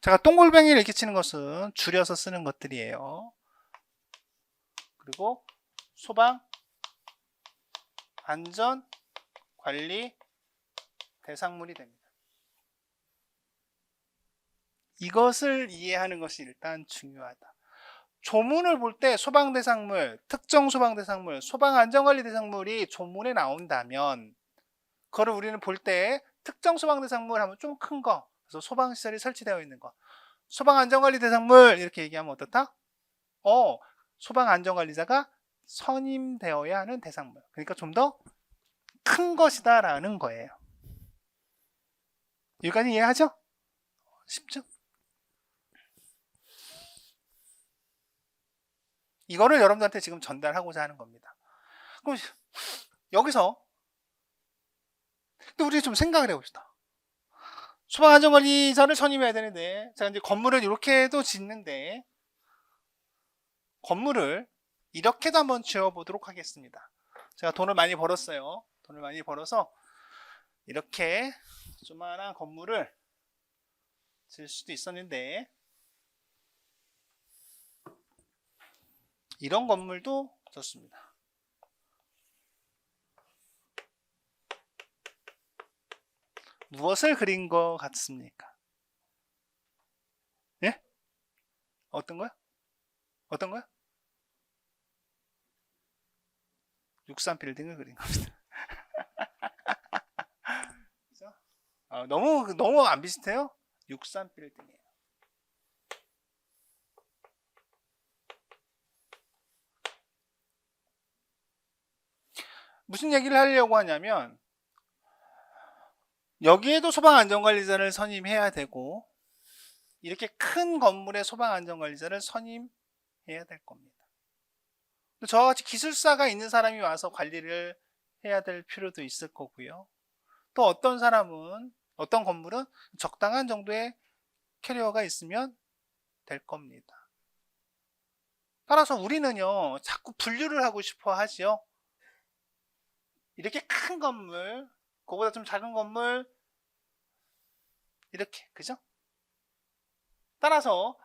제가 동글뱅이를 이렇게 치는 것은 줄여서 쓰는 것들이에요. 그리고 소방 안전 관리 대상물이 됩니다. 이것을 이해하는 것이 일단 중요하다. 조문을 볼 때 소방대상물, 특정 소방대상물, 소방안전관리대상물이 조문에 나온다면 그거를 우리는 볼 때 특정 소방대상물 하면 좀 큰 거, 그래서 소방시설이 설치되어 있는 거, 소방안전관리대상물 이렇게 얘기하면 어떻다? 소방안전관리자가 선임되어야 하는 대상물, 그러니까 좀 더 큰 것이다 라는 거예요. 여기까지 이해하죠? 쉽죠? 이거를 여러분들한테 지금 전달하고자 하는 겁니다. 그럼 여기서 또 우리 좀 생각을 해봅시다. 소방안전관리자를 선임해야 되는데, 제가 이제 건물을 이렇게도 짓는데, 건물을 이렇게도 한번 지어보도록 하겠습니다. 제가 돈을 많이 벌었어요. 돈을 많이 벌어서 이렇게 조그만한 건물을 지을 수도 있었는데, 이런 건물도 좋습니다. 무엇을 그린 것 같습니까? 예? 어떤 거요? 어떤 거요? 63빌딩을 그린 겁니다. 그죠? 너무 안 비슷해요? 63빌딩이에요. 무슨 얘기를 하려고 하냐면, 여기에도 소방안전관리자를 선임해야 되고, 이렇게 큰 건물에 소방안전관리자를 선임해야 될 겁니다. 저와 같이 기술사가 있는 사람이 와서 관리를 해야 될 필요도 있을 거고요. 또 어떤 사람은, 어떤 건물은 적당한 정도의 캐리어가 있으면 될 겁니다. 따라서 우리는요, 자꾸 분류를 하고 싶어 하지요. 이렇게 큰 건물, 그거보다 좀 작은 건물, 이렇게, 그죠? 따라서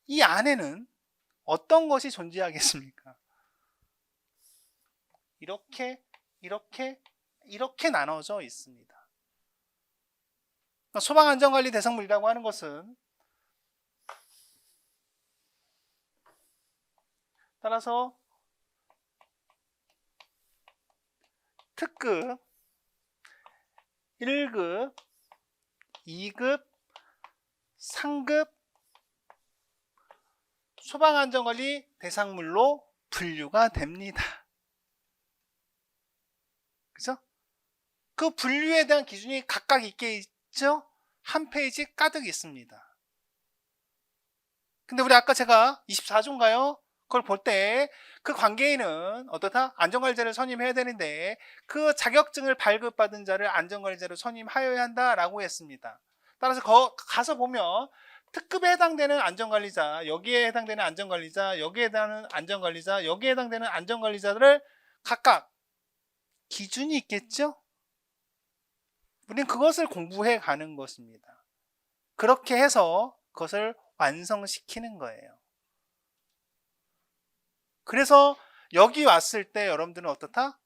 이 안에는 어떤 것이 존재하겠습니까? 이렇게 나눠져 있습니다. 소방안전관리 대상물이라고 하는 것은, 따라서 특급, 1급, 2급, 3급 소방안전관리 대상물로 분류가 됩니다. 그죠? 그 분류에 대한 기준이 각각 있게 있죠? 한 페이지 가득 있습니다. 근데 우리 아까 제가 24조인가요? 그걸 볼 때 그 관계인은 어떻다? 안전관리자를 선임해야 되는데 그 자격증을 발급받은 자를 안전관리자로 선임하여야 한다라고 했습니다. 따라서 가서 보면 특급에 해당되는 안전관리자, 여기에 해당되는 안전관리자, 여기에 해당하는 안전관리자, 여기에 해당되는 안전관리자들을 각각 기준이 있겠죠? 우리는 그것을 공부해 가는 것입니다. 그렇게 해서 그것을 완성시키는 거예요. 그래서 여기 왔을 때 여러분들은 어떻다?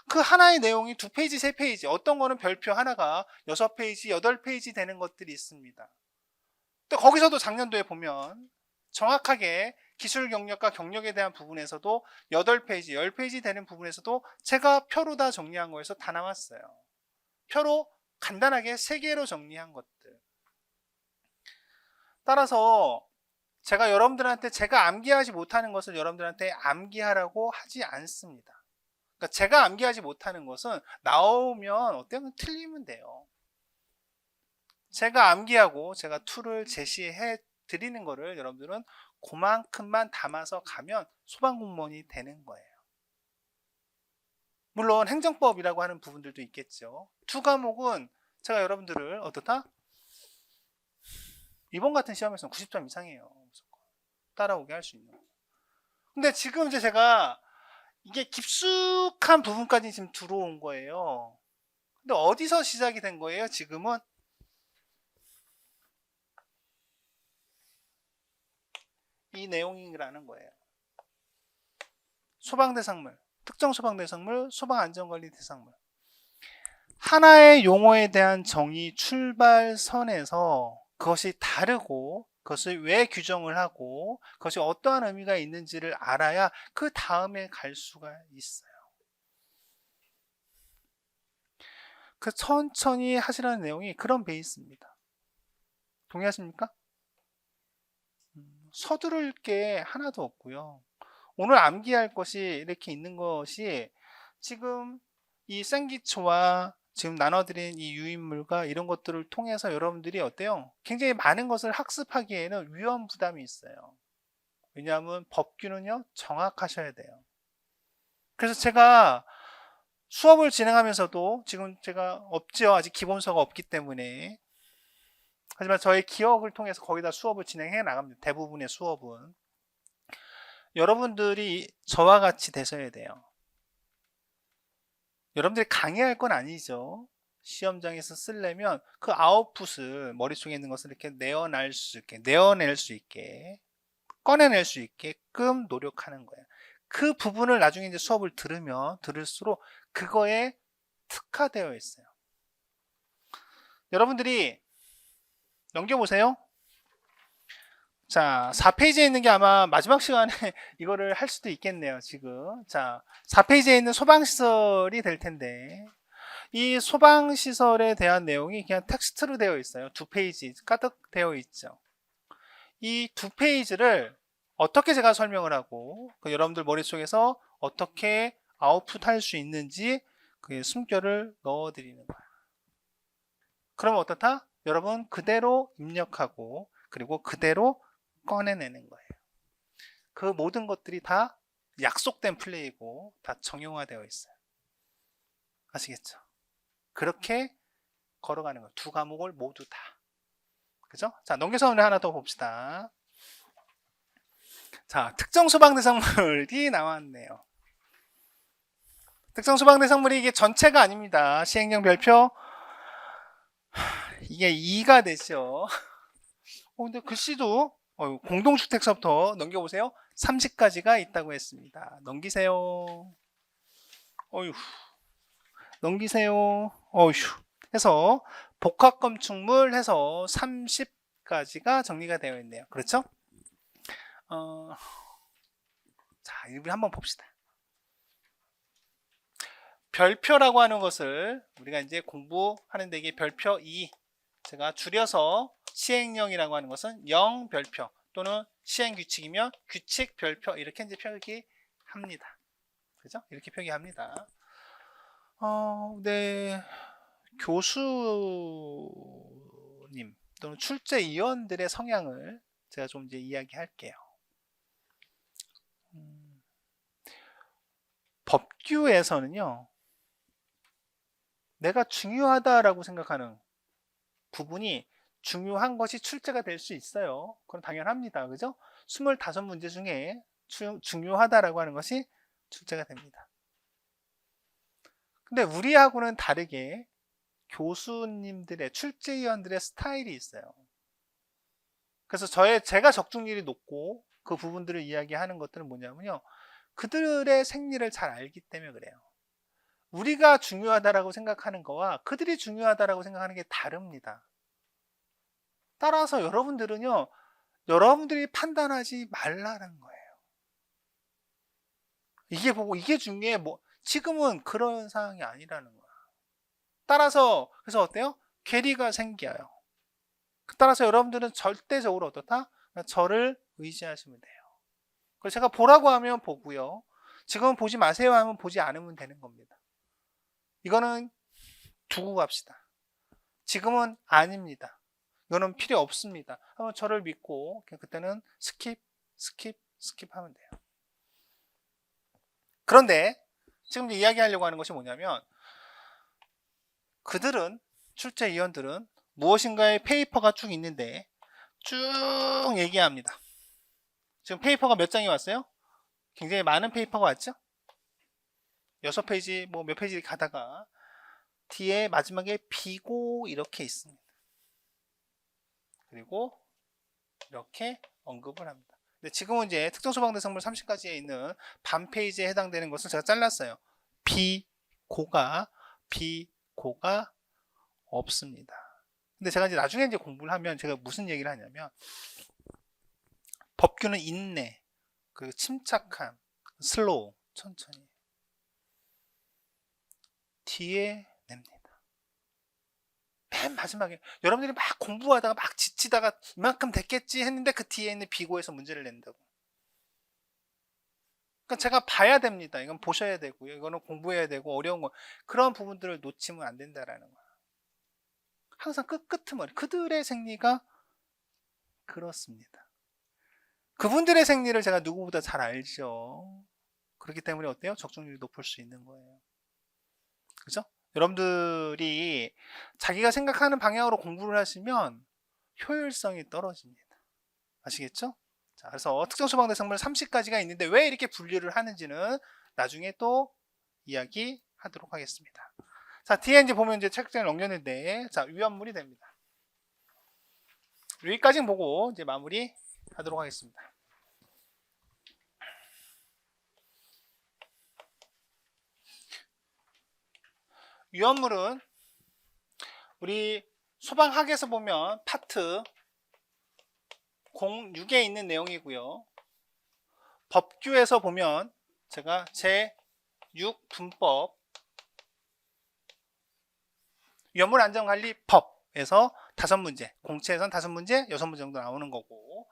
그 하나의 내용이 2페이지, 3페이지, 어떤 거는 별표 하나가 6페이지, 8페이지 되는 것들이 있습니다. 또 거기서도 작년도에 보면 정확하게 기술 경력과 경력에 대한 부분에서도 8페이지, 10페이지 되는 부분에서도 제가 표로 다 정리한 거에서 다 나왔어요. 표로 간단하게 3개로 정리한 것들. 따라서 제가 여러분들한테 제가 암기하지 못하는 것을 여러분들한테 암기하라고 하지 않습니다. 그러니까 제가 암기하지 못하는 것은 나오면 어때요? 틀리면 돼요. 제가 암기하고 제가 툴을 제시해 드리는 거를 여러분들은 그만큼만 담아서 가면 소방공무원이 되는 거예요. 물론 행정법이라고 하는 부분들도 있겠죠. 2과목은 제가 여러분들을 어떻다? 이번 같은 시험에서는 90점 이상이에요. 무조건 따라오게 할 수 있는. 근데 지금 이제 제가 이게 깊숙한 부분까지 지금 들어온 거예요. 근데 어디서 시작이 된 거예요? 지금은 이 내용이라는 거예요. 소방대상물, 특정 소방대상물, 소방안전관리대상물. 하나의 용어에 대한 정의 출발선에서 그것이 다르고 그것을 왜 규정을 하고 그것이 어떠한 의미가 있는지를 알아야 그 다음에 갈 수가 있어요. 그 천천히 하시라는 내용이 그런 베이스입니다. 동의하십니까? 서두를 게 하나도 없고요. 오늘 암기할 것이 이렇게 있는 것이 지금 이 생기초와 지금 나눠드린 이 유인물과 이런 것들을 통해서 여러분들이 어때요? 굉장히 많은 것을 학습하기에는 위험 부담이 있어요. 왜냐하면 법규는요, 정확하셔야 돼요. 그래서 제가 수업을 진행하면서도 지금 제가 없지요. 아직 기본서가 없기 때문에. 하지만 저의 기억을 통해서 거기다 수업을 진행해 나갑니다. 대부분의 수업은. 여러분들이 저와 같이 되셔야 돼요. 여러분들이 강의할 건 아니죠. 시험장에서 쓰려면 그 아웃풋을 머릿속에 있는 것을 이렇게 내어낼 수 있게 꺼내낼 수 있게끔 노력하는 거예요. 그 부분을 나중에 이제 수업을 들으면 들을수록 그거에 특화되어 있어요. 여러분들이 넘겨보세요. 자, 4페이지에 있는 게 아마 마지막 시간에 이거를 할 수도 있겠네요, 지금. 자, 4페이지에 있는 소방시설이 될 텐데, 이 소방시설에 대한 내용이 그냥 텍스트로 되어 있어요. 2페이지 가득 되어 있죠. 이 2페이지를 어떻게 제가 설명을 하고, 여러분들 머릿속에서 어떻게 아웃풋 할 수 있는지 그 숨결을 넣어드리는 거예요. 그러면 어떻다? 여러분 그대로 입력하고, 그리고 그대로 꺼내내는 거예요. 그 모든 것들이 다 약속된 플레이고 다 정형화되어 있어요. 아시겠죠? 그렇게 걸어가는 거예요. 2과목을 모두 다. 그죠? 자, 넘겨서 오늘 하나 더 봅시다. 자, 특정 소방대상물이 나왔네요. 특정 소방대상물이 이게 전체가 아닙니다. 시행령 별표 이게 2가 되죠. 근데 글씨도 공동주택서부터 넘겨보세요. 30까지가 있다고 했습니다. 넘기세요. 어휴. 넘기세요. 어휴. 해서 복합건축물 해서 30까지가 정리가 되어 있네요. 그렇죠? 자, 우리 한번 봅시다. 별표라고 하는 것을 우리가 이제 공부하는데 이게 별표 2 제가 줄여서 시행령이라고 하는 것은 0별표 또는 시행규칙이면 규칙 별표 이렇게 이제 표기합니다. 그죠? 이렇게 표기합니다. 네. 교수님 또는 출제위원들의 성향을 제가 좀 이제 이야기할게요. 법규에서는요, 내가 중요하다라고 생각하는 부분이 중요한 것이 출제가 될 수 있어요. 그건 당연합니다. 그죠? 25문제 중에 중요하다라고 하는 것이 출제가 됩니다. 근데 우리하고는 다르게 교수님들의 출제위원들의 스타일이 있어요. 그래서 제가 적중률이 높고 그 부분들을 이야기하는 것들은 뭐냐면요, 그들의 생리를 잘 알기 때문에 그래요. 우리가 중요하다라고 생각하는 거와 그들이 중요하다라고 생각하는 게 다릅니다. 따라서 여러분들은요, 여러분들이 판단하지 말라는 거예요. 이게 보고 이게 중요해. 뭐 지금은 그런 상황이 아니라는 거야. 따라서 그래서 어때요? 괴리가 생겨요. 따라서 여러분들은 절대적으로 어떻다? 저를 의지하시면 돼요. 그래서 제가 보라고 하면 보고요. 지금은 보지 마세요 하면 보지 않으면 되는 겁니다. 이거는 두고 갑시다. 지금은 아닙니다. 이거는 필요 없습니다. 한번 저를 믿고 그때는 스킵하면 돼요. 그런데 지금 이야기하려고 하는 것이 뭐냐면 그들은 출제위원들은 무엇인가의 페이퍼가 쭉 있는데 쭉 얘기합니다. 지금 페이퍼가 몇 장이 왔어요? 굉장히 많은 페이퍼가 왔죠? 6페이지 뭐 몇 페이지 가다가 뒤에 마지막에 비고 이렇게 있습니다. 그리고 이렇게 언급을 합니다. 근데 지금은 이제 특정소방대상물 30가지에 있는 반 페이지에 해당되는 것을 제가 잘랐어요. 비고가 없습니다. 근데 제가 이제 나중에 이제 공부를 하면 제가 무슨 얘기를 하냐면 법규는 인내, 그리고 침착함, 슬로우, 천천히 뒤에 냅니다. 맨 마지막에 여러분들이 막 공부하다가 막 지치다가 이만큼 됐겠지 했는데 그 뒤에 있는 비고에서 문제를 낸다고. 그러니까 제가 봐야 됩니다. 이건 보셔야 되고요. 이거는 공부해야 되고 어려운 거 그런 부분들을 놓치면 안 된다라는 거야. 항상 끄트머리 그들의 생리가 그렇습니다. 그분들의 생리를 제가 누구보다 잘 알죠. 그렇기 때문에 어때요? 적중률이 높을 수 있는 거예요. 그죠? 여러분들이 자기가 생각하는 방향으로 공부를 하시면 효율성이 떨어집니다. 아시겠죠? 자, 그래서 특정소방대상물 30가지가 있는데 왜 이렇게 분류를 하는지는 나중에 또 이야기하도록 하겠습니다. 자, 뒤에 이제 보면 이제 책장을 넘겼는데, 자, 위험물이 됩니다. 여기까지 보고 이제 마무리 하도록 하겠습니다. 위험물은 우리 소방학에서 보면 파트 06에 있는 내용이고요. 법규에서 보면 제가 제6분법 위험물 안전관리법에서 5문제, 공채에선 5문제, 6문제 정도 나오는 거고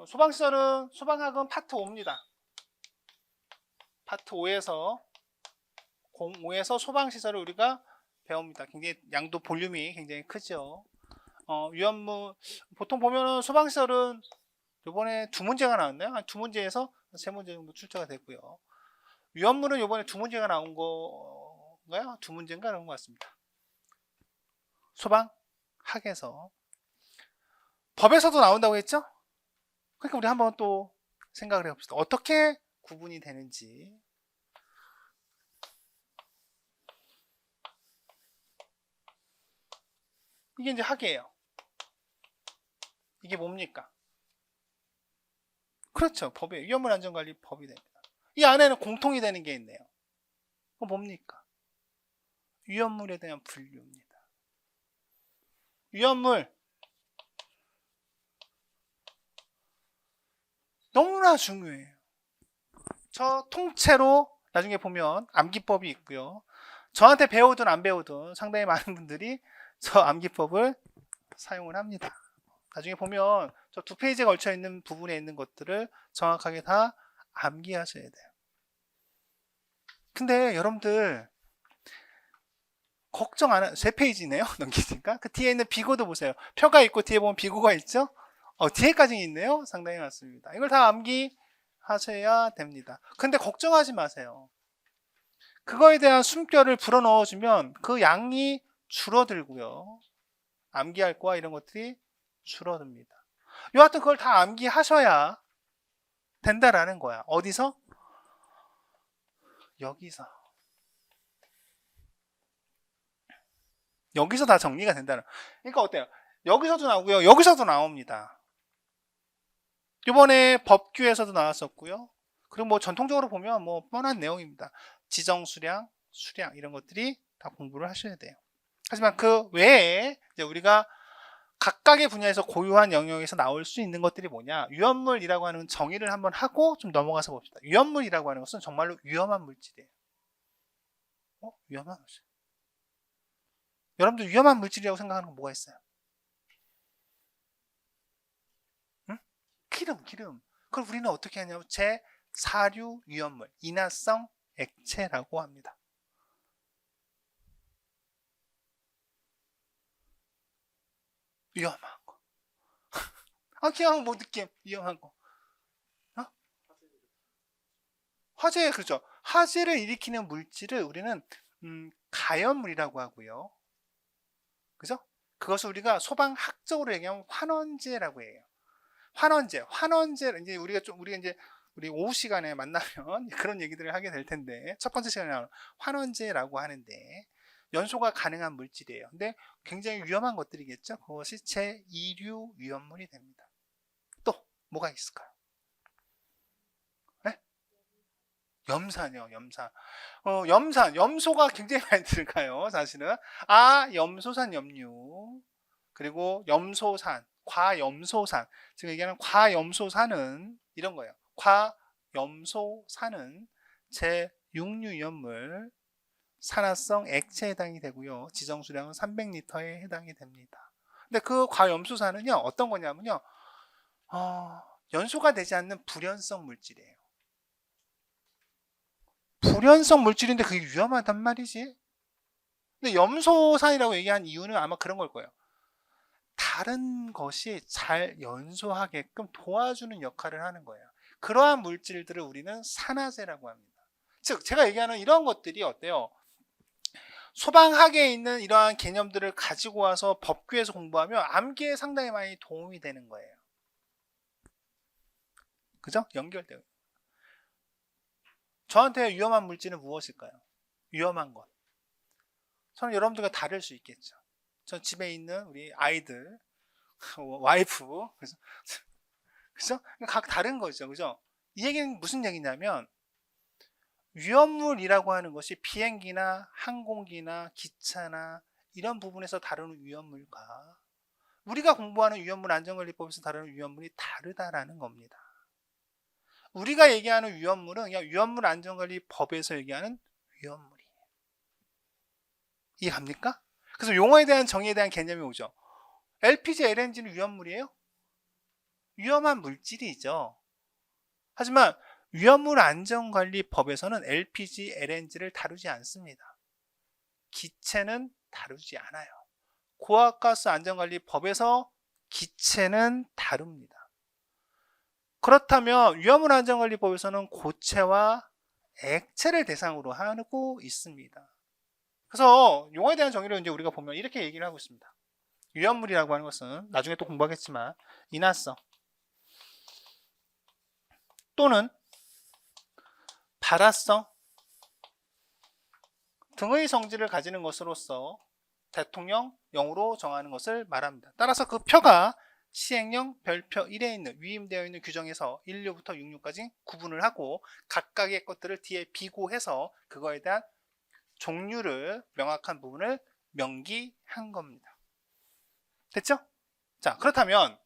소방시설은 소방학은 파트 5입니다. 파트 5에서 05에서 소방시설을 우리가 배웁니다. 굉장히 양도 볼륨이 굉장히 크죠. 위험물 보통 보면은 소방시설은 이번에 2문제가 나왔나요? 한 2문제에서 3문제 정도 출제가 됐고요. 위험물은 이번에 2문제가 나온 건가요? 2문제인가 그런 것 같습니다. 소방학에서 법에서도 나온다고 했죠? 그러니까 우리 한번 또 생각을 해봅시다. 어떻게 구분이 되는지. 이게 이제 학이에요. 이게 뭡니까? 그렇죠. 법이에요. 위험물 안전관리 법이 됩니다. 이 안에는 공통이 되는 게 있네요. 그건 뭡니까? 위험물에 대한 분류입니다. 위험물 너무나 중요해요. 저 통째로 나중에 보면 암기법이 있고요. 저한테 배우든 안 배우든 상당히 많은 분들이 저 암기법을 사용을 합니다. 나중에 보면 저 2페이지에 걸쳐 있는 부분에 있는 것들을 정확하게 다 암기하셔야 돼요. 근데 여러분들 걱정 안 3페이지네요. 넘기니까 그 뒤에 있는 비고도 보세요. 표가 있고 뒤에 보면 비고가 있죠. 뒤에까지 있네요. 상당히 많습니다. 이걸 다 암기하셔야 됩니다. 근데 걱정하지 마세요. 그거에 대한 숨결을 불어넣어주면 그 양이 줄어들고요. 암기할 거와 이런 것들이 줄어듭니다. 여하튼 그걸 다 암기하셔야 된다라는 거야. 어디서? 여기서. 여기서 다 정리가 된다는. 그러니까 어때요? 여기서도 나오고요. 여기서도 나옵니다. 이번에 법규에서도 나왔었고요. 그리고 뭐 전통적으로 보면 뭐 뻔한 내용입니다. 지정 수량, 수량 이런 것들이 다 공부를 하셔야 돼요. 하지만 그 외에 이제 우리가 각각의 분야에서 고유한 영역에서 나올 수 있는 것들이 뭐냐? 위험물이라고 하는 정의를 한번 하고 좀 넘어가서 봅시다. 위험물이라고 하는 것은 정말로 위험한 물질이에요. 위험한 물질. 여러분들 위험한 물질이라고 생각하는 건 뭐가 있어요? 응? 기름. 그걸 우리는 어떻게 하냐면 제사류 위험물, 인화성 액체라고 합니다. 위험한 거. 그냥 뭐 느낌 위험한 거. 화재, 그렇죠. 화재를 일으키는 물질을 우리는 가연물이라고 하고요. 그죠? 그것을 우리가 소방학적으로 얘기하면 환원제라고 해요. 환원제 이제 우리가 이제 우리 오후 시간에 만나면 그런 얘기들을 하게 될 텐데, 첫 번째 시간에 나오는 환원제라고 하는데 연소가 가능한 물질이에요. 근데 굉장히 위험한 것들이겠죠. 그것이 제2류 위험물이 됩니다. 또 뭐가 있을까요? 네? 염산이요, 염산. 염소가 굉장히 많이 들어가요, 사실은. 염소산 염류, 그리고 염소산, 과염소산. 지금 얘기하는 과염소산은 이런 거예요. 과염소산은 제6류 위험물, 산화성 액체에 해당이 되고요. 지정수량은 300리터에 해당이 됩니다. 근데 그 과염소산은요, 어떤 거냐면요, 연소가 되지 않는 불연성 물질이에요. 불연성 물질인데 그게 위험하단 말이지. 근데 염소산이라고 얘기한 이유는 아마 그런 걸 거예요. 다른 것이 잘 연소하게끔 도와주는 역할을 하는 거예요. 그러한 물질들을 우리는 산화제라고 합니다. 즉 제가 얘기하는 이런 것들이 어때요? 소방학에 있는 이러한 개념들을 가지고 와서 법규에서 공부하면 암기에 상당히 많이 도움이 되는 거예요. 그죠? 연결돼요. 저한테 위험한 물질은 무엇일까요? 위험한 것. 저는 여러분들과 다를 수 있겠죠. 전 집에 있는 우리 아이들, 와이프, 그죠? 각 다른 거죠. 그죠? 이 얘기는 무슨 얘기냐면, 위험물이라고 하는 것이 비행기나 항공기나 기차나 이런 부분에서 다루는 위험물과 우리가 공부하는 위험물 안전관리법에서 다루는 위험물이 다르다라는 겁니다. 우리가 얘기하는 위험물은 그냥 위험물 안전관리법에서 얘기하는 위험물이에요. 이해갑니까? 그래서 용어에 대한 정의에 대한 개념이 오죠. LPG, LNG는 위험물이에요? 위험한 물질이죠. 하지만 위험물 안전관리법에서는 LPG, LNG를 다루지 않습니다. 기체는 다루지 않아요. 고압가스 안전관리법에서 기체는 다룹니다. 그렇다면 위험물 안전관리법에서는 고체와 액체를 대상으로 하고 있습니다. 그래서 용어에 대한 정의를 이제 우리가 보면 이렇게 얘기를 하고 있습니다. 위험물이라고 하는 것은 나중에 또 공부하겠지만 인화성 또는 발화성 등의 성질을 가지는 것으로서 대통령령으로 정하는 것을 말합니다. 따라서 그 표가 시행령 별표 1에 있는 위임되어 있는 규정에서 1류부터 6류까지 구분을 하고 각각의 것들을 뒤에 비고해서 그거에 대한 종류를 명확한 부분을 명기한 겁니다. 됐죠? 자, 그렇다면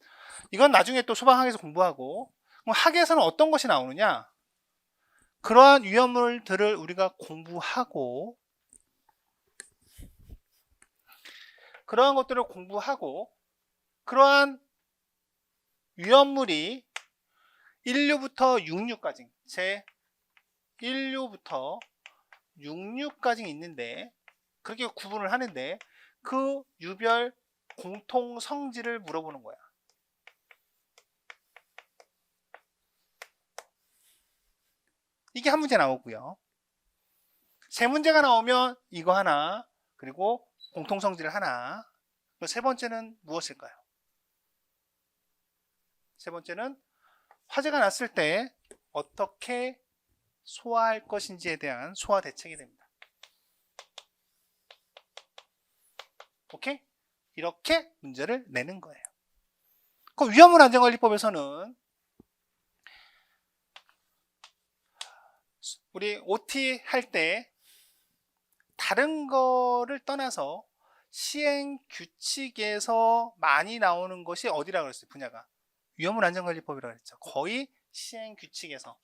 이건 나중에 또 소방학에서 공부하고, 그럼 학에서는 어떤 것이 나오느냐? 그러한 위험물들을 우리가 공부하고, 그러한 것들을 공부하고, 그러한 위험물이 1류부터 6류까지, 제 1류부터 6류까지 있는데, 그렇게 구분을 하는데, 그 유별 공통 성질을 물어보는 거야. 이게 한 문제 나오고요. 세 문제가 나오면 이거 하나, 그리고 공통 성질 하나. 세 번째는 무엇일까요? 세 번째는 화재가 났을 때 어떻게 소화할 것인지에 대한 소화 대책이 됩니다. 오케이? 이렇게 문제를 내는 거예요. 그 위험물 안전관리법에서는 우리 OT 할 때 다른 거를 떠나서 시행 규칙에서 많이 나오는 것이 어디라고 그랬어요? 분야가 위험물 안전관리법이라고 그랬죠. 거의 시행 규칙에서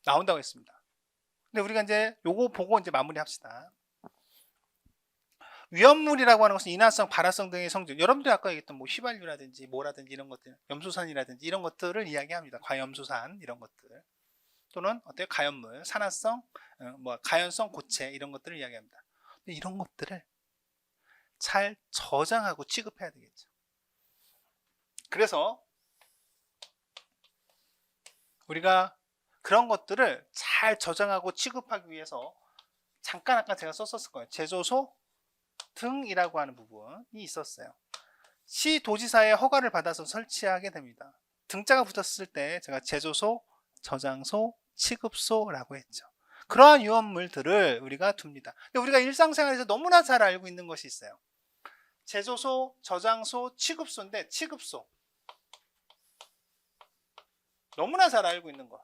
나온다고 했습니다. 근데 우리가 이제 요거 보고 이제 마무리합시다. 위험물이라고 하는 것은 인화성, 발화성 등의 성질. 여러분들이 아까 얘기했던 뭐 휘발유라든지 뭐라든지 이런 것들, 염소산이라든지 이런 것들을 이야기합니다. 과염소산 이런 것들. 또는 어때요? 가연물, 산화성, 뭐 가연성 고체 이런 것들을 이야기합니다. 근데 이런 것들을 잘 저장하고 취급해야 되겠죠. 그래서 우리가 그런 것들을 잘 저장하고 취급하기 위해서 잠깐 아까 제가 썼었을 거예요. 제조소 등이라고 하는 부분이 있었어요. 시도지사의 허가를 받아서 설치하게 됩니다. 등자가 붙었을 때 제가 제조소, 저장소, 취급소라고 했죠. 그러한 유언물들을 우리가 둡니다. 근데 우리가 일상생활에서 너무나 잘 알고 있는 것이 있어요. 제조소, 저장소, 취급소인데 취급소 너무나 잘 알고 있는 것.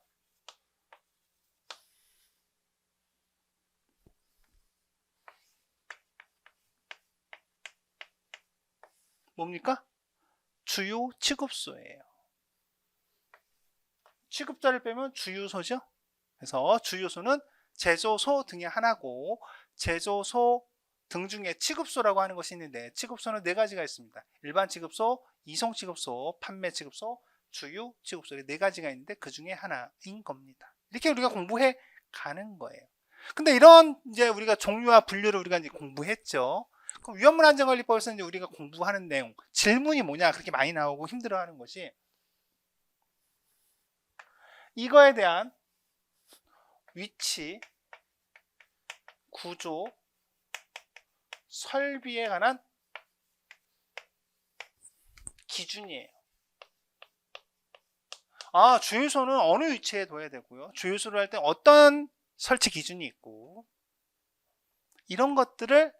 뭡니까? 주요 취급소예요. 취급자를 빼면 주유소죠. 그래서 주유소는 제조소 등의 하나고 제조소 등 중에 취급소라고 하는 것이 있는데 취급소는 네 가지가 있습니다. 일반 취급소, 이송 취급소, 판매 취급소, 주유 취급소 네 가지가 있는데 그 중에 하나인 겁니다. 이렇게 우리가 공부해 가는 거예요. 근데 이런 이제 우리가 종류와 분류를 우리가 이제 공부했죠. 그럼 위험물 안전관리법에서 이제 우리가 공부하는 내용, 질문이 뭐냐 그렇게 많이 나오고 힘들어하는 것이 이거에 대한 위치, 구조, 설비에 관한 기준이에요. 주유소는 어느 위치에 둬야 되고요. 주유소를 할 때 어떤 설치 기준이 있고 이런 것들을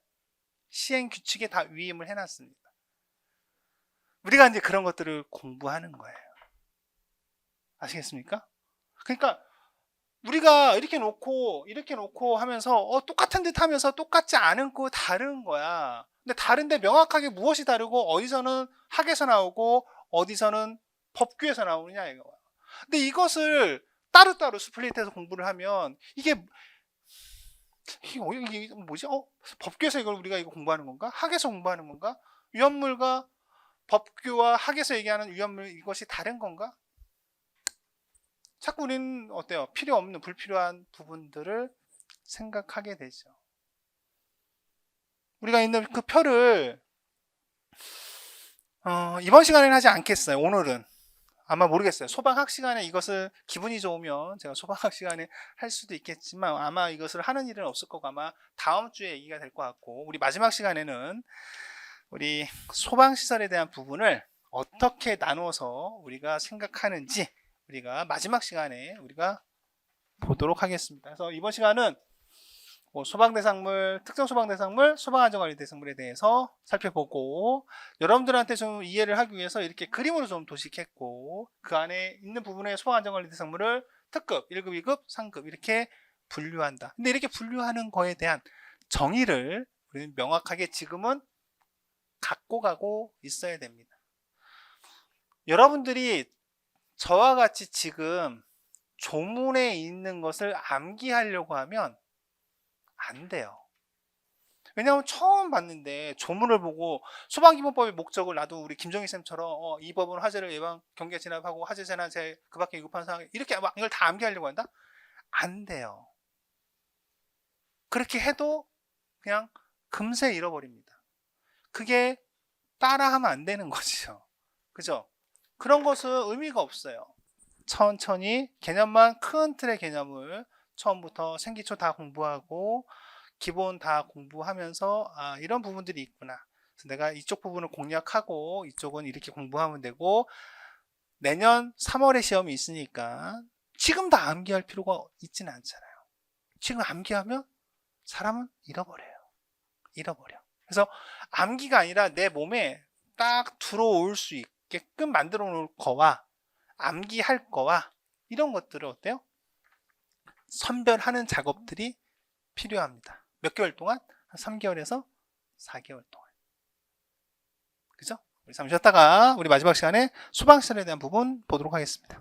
시행 규칙에 다 위임을 해놨습니다. 우리가 이제 그런 것들을 공부하는 거예요. 아시겠습니까? 그러니까 우리가 이렇게 놓고 하면서 똑같은 듯 하면서 똑같지 않은 거 다른 거야. 근데 다른데 명확하게 무엇이 다르고 어디서는 학에서 나오고 어디서는 법규에서 나오느냐 이거야. 근데 이것을 따로따로 스플릿해서 공부를 하면 이게 뭐지? 법규에서 이걸 우리가 이거 공부하는 건가? 학에서 공부하는 건가? 위험물과 법규와 학에서 얘기하는 위험물 이것이 다른 건가? 자꾸 우리는 어때요? 필요 없는 불필요한 부분들을 생각하게 되죠. 우리가 있는 그 표를 이번 시간에는 하지 않겠어요. 오늘은 아마 모르겠어요. 소방학 시간에 이것을 기분이 좋으면 제가 소방학 시간에 할 수도 있겠지만 아마 이것을 하는 일은 없을 거고 아마 다음 주에 얘기가 될 것 같고 우리 마지막 시간에는 우리 소방시설에 대한 부분을 어떻게 나누어서 우리가 생각하는지 우리가 마지막 시간에 우리가 보도록 하겠습니다. 그래서 이번 시간은 소방대상물, 특정 소방대상물, 소방안전관리대상물에 대해서 살펴보고 여러분들한테 좀 이해를 하기 위해서 이렇게 그림으로 좀 도식했고 그 안에 있는 부분의 소방안전관리대상물을 특급, 1급, 2급, 3급 이렇게 분류한다. 근데 이렇게 분류하는 거에 대한 정의를 우리는 명확하게 지금은 갖고 가고 있어야 됩니다. 여러분들이 저와 같이 지금 조문에 있는 것을 암기하려고 하면 안 돼요. 왜냐하면 처음 봤는데 조문을 보고 소방기본법의 목적을 나도 우리 김정희 쌤처럼 이 법은 화재를 예방 경계 진압하고 화재 재난 제 그밖에 위급한 상황 이렇게 막 이걸 다 암기하려고 한다? 안 돼요. 그렇게 해도 그냥 금세 잃어버립니다. 그게 따라하면 안 되는 거죠. 그죠? 그런 것은 의미가 없어요. 천천히 개념만 큰 틀의 개념을 처음부터 생기초 다 공부하고 기본 다 공부하면서 이런 부분들이 있구나. 그래서 내가 이쪽 부분을 공략하고 이쪽은 이렇게 공부하면 되고 내년 3월에 시험이 있으니까 지금 다 암기할 필요가 있지는 않잖아요. 지금 암기하면 사람은 잃어버려요. 그래서 암기가 아니라 내 몸에 딱 들어올 수 있게끔 만들어 놓을 거와 암기할 거와 이런 것들을 어때요? 선별하는 작업들이 필요합니다. 몇 개월 동안? 한 3개월에서 4개월 동안. 그죠? 우리 잠시 쉬었다가 우리 마지막 시간에 소방시설에 대한 부분 보도록 하겠습니다.